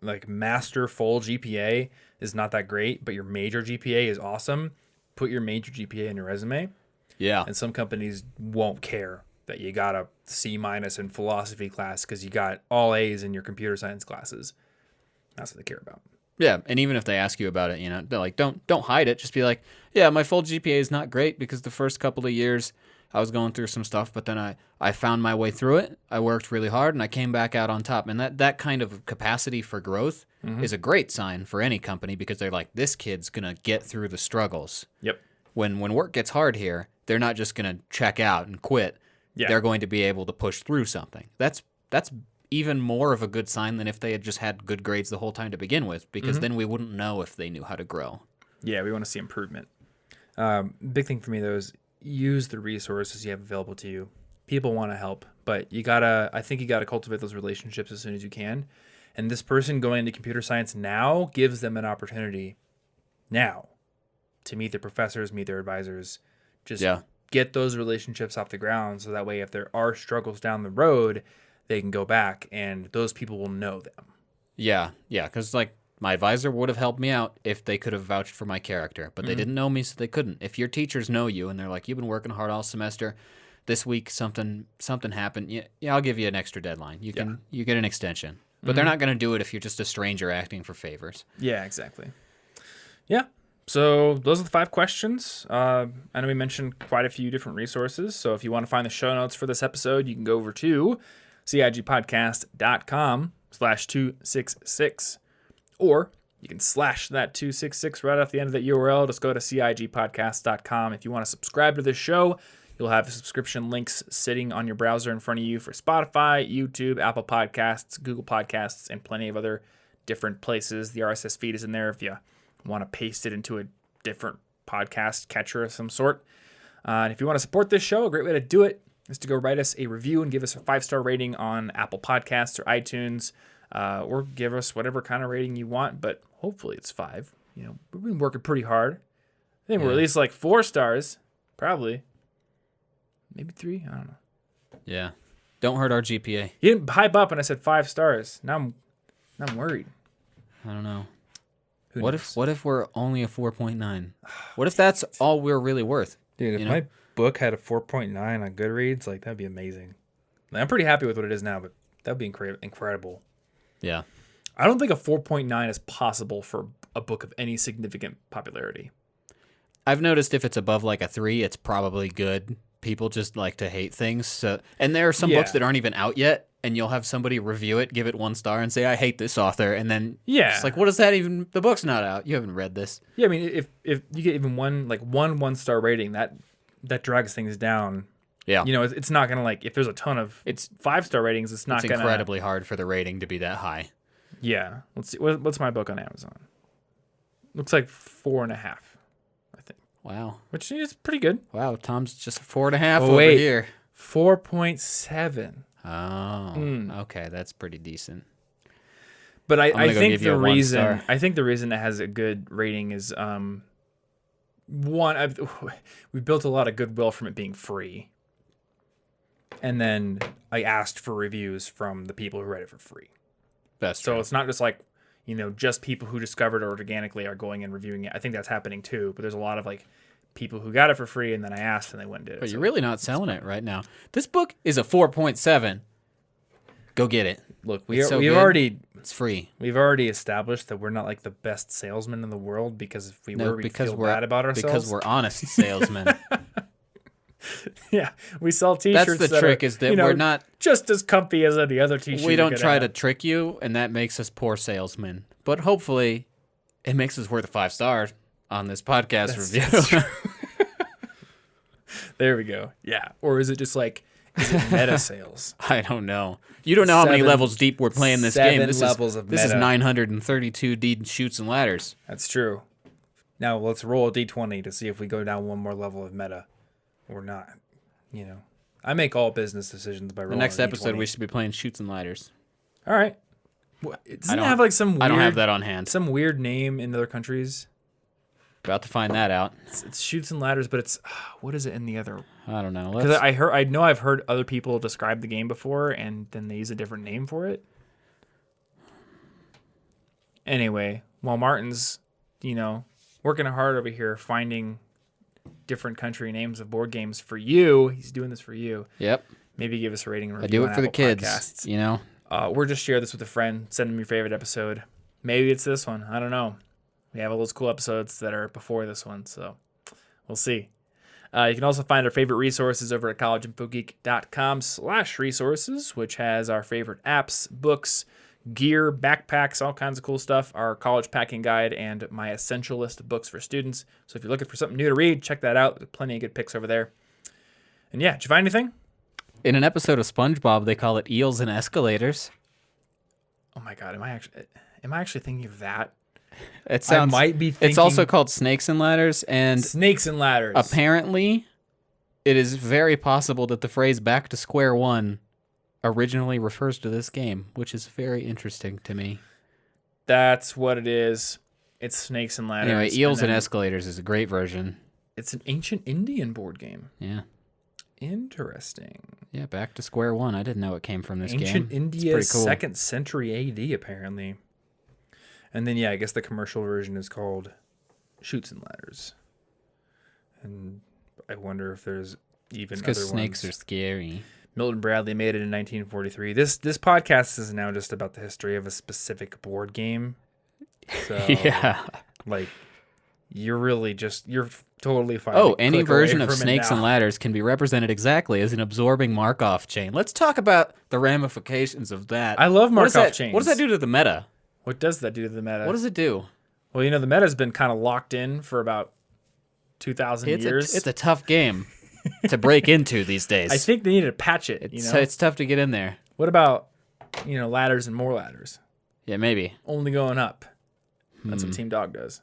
Speaker 1: like master full GPA is not that great, but your major GPA is awesome, put your major GPA in your resume.
Speaker 2: Yeah,
Speaker 1: And some companies won't care that you got a C- in philosophy class because you got all A's in your computer science classes. That's what they care about.
Speaker 2: yeah. And even if they ask you about it, they're like, don't hide it. Just be like, yeah, my full GPA is not great because the first couple of years I was going through some stuff, but then I found my way through it. I worked really hard, and I came back out on top. And that kind of capacity for growth is a great sign for any company because they're like, this kid's going to get through the struggles.
Speaker 1: Yep.
Speaker 2: When work gets hard here, they're not just going to check out and quit.
Speaker 1: Yeah.
Speaker 2: They're going to be able to push through something. That's even more of a good sign than if they had just had good grades the whole time to begin with, because then we wouldn't know if they knew how to grow.
Speaker 1: Yeah, we want to see improvement. Big thing for me, though, is use the resources you have available to you. People want to help, but I think you gotta cultivate those relationships as soon as you can. And this person going into computer science now gives them an opportunity now to meet their professors, meet their advisors, just get those relationships off the ground. So that way, if there are struggles down the road, they can go back and those people will know them.
Speaker 2: Yeah. Because like my advisor would have helped me out if they could have vouched for my character, but they didn't know me, so they couldn't. If your teachers know you and they're like, you've been working hard all semester, this week something happened. Yeah, I'll give you an extra deadline. You get an extension, but they're not going to do it if you're just a stranger acting for favors.
Speaker 1: Yeah, exactly. Yeah. So those are the 5 questions. I know we mentioned quite a few different resources. So if you want to find the show notes for this episode, you can go over to cigpodcast.com/266. Or you can slash that 266 right off the end of that URL. Just go to cigpodcast.com. If you want to subscribe to this show, you'll have subscription links sitting on your browser in front of you for Spotify, YouTube, Apple Podcasts, Google Podcasts, and plenty of other different places. The RSS feed is in there if you want to paste it into a different podcast catcher of some sort. And if you want to support this show, a great way to do it is to go write us a review and give us a 5-star rating on Apple Podcasts or iTunes. Or give us whatever kind of rating you want, but hopefully it's 5. We've been working pretty hard. I think we're at least like 4 stars, probably. Maybe 3. I don't know.
Speaker 2: Yeah, don't hurt our GPA.
Speaker 1: You didn't hype up, and I said 5 stars. Now I'm worried.
Speaker 2: I don't know.
Speaker 1: Who
Speaker 2: What if we're only a 4.9? What if that's all we're really worth?
Speaker 1: Dude, if my book had a 4.9 on Goodreads, like that'd be amazing. I'm pretty happy with what it is now, but that would be incredible.
Speaker 2: Yeah.
Speaker 1: I don't think a 4.9 is possible for a book of any significant popularity.
Speaker 2: I've noticed if it's above like a 3, it's probably good. People just like to hate things. So, and there are some books that aren't even out yet, and you'll have somebody review it, give it 1 star, and say, I hate this author. And then it's like, what does that even, the book's not out. You haven't read this.
Speaker 1: Yeah, I mean, if you get even one 1-star rating, that drags things down.
Speaker 2: Yeah.
Speaker 1: You know, it's not going to like, if there's a ton of 5-star ratings, it's not going to.
Speaker 2: It's incredibly hard for the rating to be that high.
Speaker 1: Yeah. Let's see. What's my book on Amazon? Looks like 4.5, I think.
Speaker 2: Wow.
Speaker 1: Which is pretty good.
Speaker 2: Wow. Tom's just 4.5 over here.
Speaker 1: 4.7.
Speaker 2: Oh, okay. That's pretty decent.
Speaker 1: But I think the reason it has a good rating is one, we built a lot of goodwill from it being free. And then I asked for reviews from the people who read it for free.
Speaker 2: That's true.
Speaker 1: So it's not just like, you know, just people who discovered it organically are going and reviewing it. I think that's happening too, but there's a lot of like people who got it for free and then I asked and they went and did it.
Speaker 2: But you're really not selling it right now. This book is a 4.7. Go get it.
Speaker 1: Look, it's
Speaker 2: free.
Speaker 1: We've already established that we're not like the best salesmen in the world because if we we'd feel bad about ourselves.
Speaker 2: Because we're honest salesmen.
Speaker 1: Yeah, we sell T-shirts.
Speaker 2: That's the trick, is that we're not
Speaker 1: just as comfy as any other T-shirt.
Speaker 2: We don't try to trick you, and that makes us poor salesmen. But hopefully, it makes us worth a 5 star on this podcast review.
Speaker 1: That's true. There we go. Yeah, or is it just like meta sales?
Speaker 2: I don't know. You don't know how many levels deep we're playing this game. This is 932 D shoots and ladders.
Speaker 1: That's true. Now let's roll a D20 to see if we go down one more level of meta. Or not, you know. I make all business decisions by rolling.
Speaker 2: The next episode,
Speaker 1: D20.
Speaker 2: we should be playing shoots and ladders.
Speaker 1: All right. Doesn't it have like some weird...
Speaker 2: I don't have that on hand.
Speaker 1: Some weird name in other countries?
Speaker 2: About to find that out.
Speaker 1: It's shoots and ladders, but it's... what is it in the other...
Speaker 2: I don't know.
Speaker 1: Because I know I've heard other people describe the game before, and then they use a different name for it. Anyway, while Martin's, you know, working hard over here finding... different country names of board games for you. He's doing this for you.
Speaker 2: Yep.
Speaker 1: Maybe give us a rating and review.
Speaker 2: I do it for the kids.
Speaker 1: Podcasts.
Speaker 2: You know.
Speaker 1: Or just share this with a friend. Send them your favorite episode. Maybe it's this one. I don't know. We have all those cool episodes that are before this one, so we'll see. You can also find our favorite resources over at collegeinfogeek.com/resources, which has our favorite apps, books, gear, backpacks, all kinds of cool stuff, our college packing guide, and my essential list of books for students. So if you're looking for something new to read, check that out. There's plenty of good picks over there. And yeah, did you find anything?
Speaker 2: In an episode of SpongeBob, they call it eels and escalators.
Speaker 1: Oh my God, am I actually thinking of that?
Speaker 2: It sounds.
Speaker 1: I might be thinking.
Speaker 2: It's also called Snakes and Ladders, and
Speaker 1: Snakes and Ladders.
Speaker 2: Apparently, it is very possible that the phrase "back to square one" originally refers to this game, which is very interesting to me.
Speaker 1: That's what it is. It's Snakes and Ladders.
Speaker 2: Anyway, Eels and Escalators is a great version.
Speaker 1: It's an ancient Indian board game.
Speaker 2: Yeah.
Speaker 1: Interesting.
Speaker 2: Yeah, back to square one. I didn't know it came from this game.
Speaker 1: Ancient India, cool. 2nd century AD, apparently. And then, yeah, I guess the commercial version is called Shoots and Ladders. And I wonder if there's even other ones.
Speaker 2: Because snakes are scary.
Speaker 1: Milton Bradley made it in 1943. This podcast is now just about the history of a specific board game. So,
Speaker 2: yeah.
Speaker 1: Like, you're totally fine.
Speaker 2: Oh, any version of Snakes and Ladders can be represented exactly as an absorbing Markov chain. Let's talk about the ramifications of that.
Speaker 1: I love Markov chains.
Speaker 2: What does that do to the meta?
Speaker 1: What does that do to the meta?
Speaker 2: What does it do?
Speaker 1: Well, you know, the meta's been kind of locked in for about 2,000 years.
Speaker 2: It's a tough game to break into these days.
Speaker 1: I think they need to patch it.
Speaker 2: It's tough to get in there.
Speaker 1: What about, ladders and more ladders?
Speaker 2: Yeah, maybe.
Speaker 1: Only going up. That's what Team Dog does.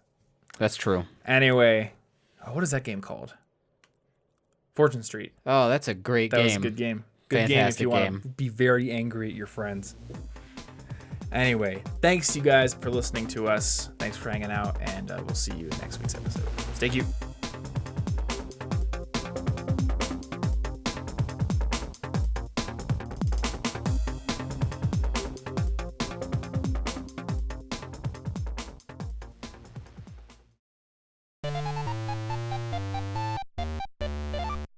Speaker 2: That's true.
Speaker 1: Anyway, what is that game called? Fortune Street.
Speaker 2: Oh, that's a great game.
Speaker 1: That was a good game. Good game if you want to be very angry at your friends. Anyway, thanks you guys for listening to us. Thanks for hanging out, and we'll see you in next week's episode. Stay cute.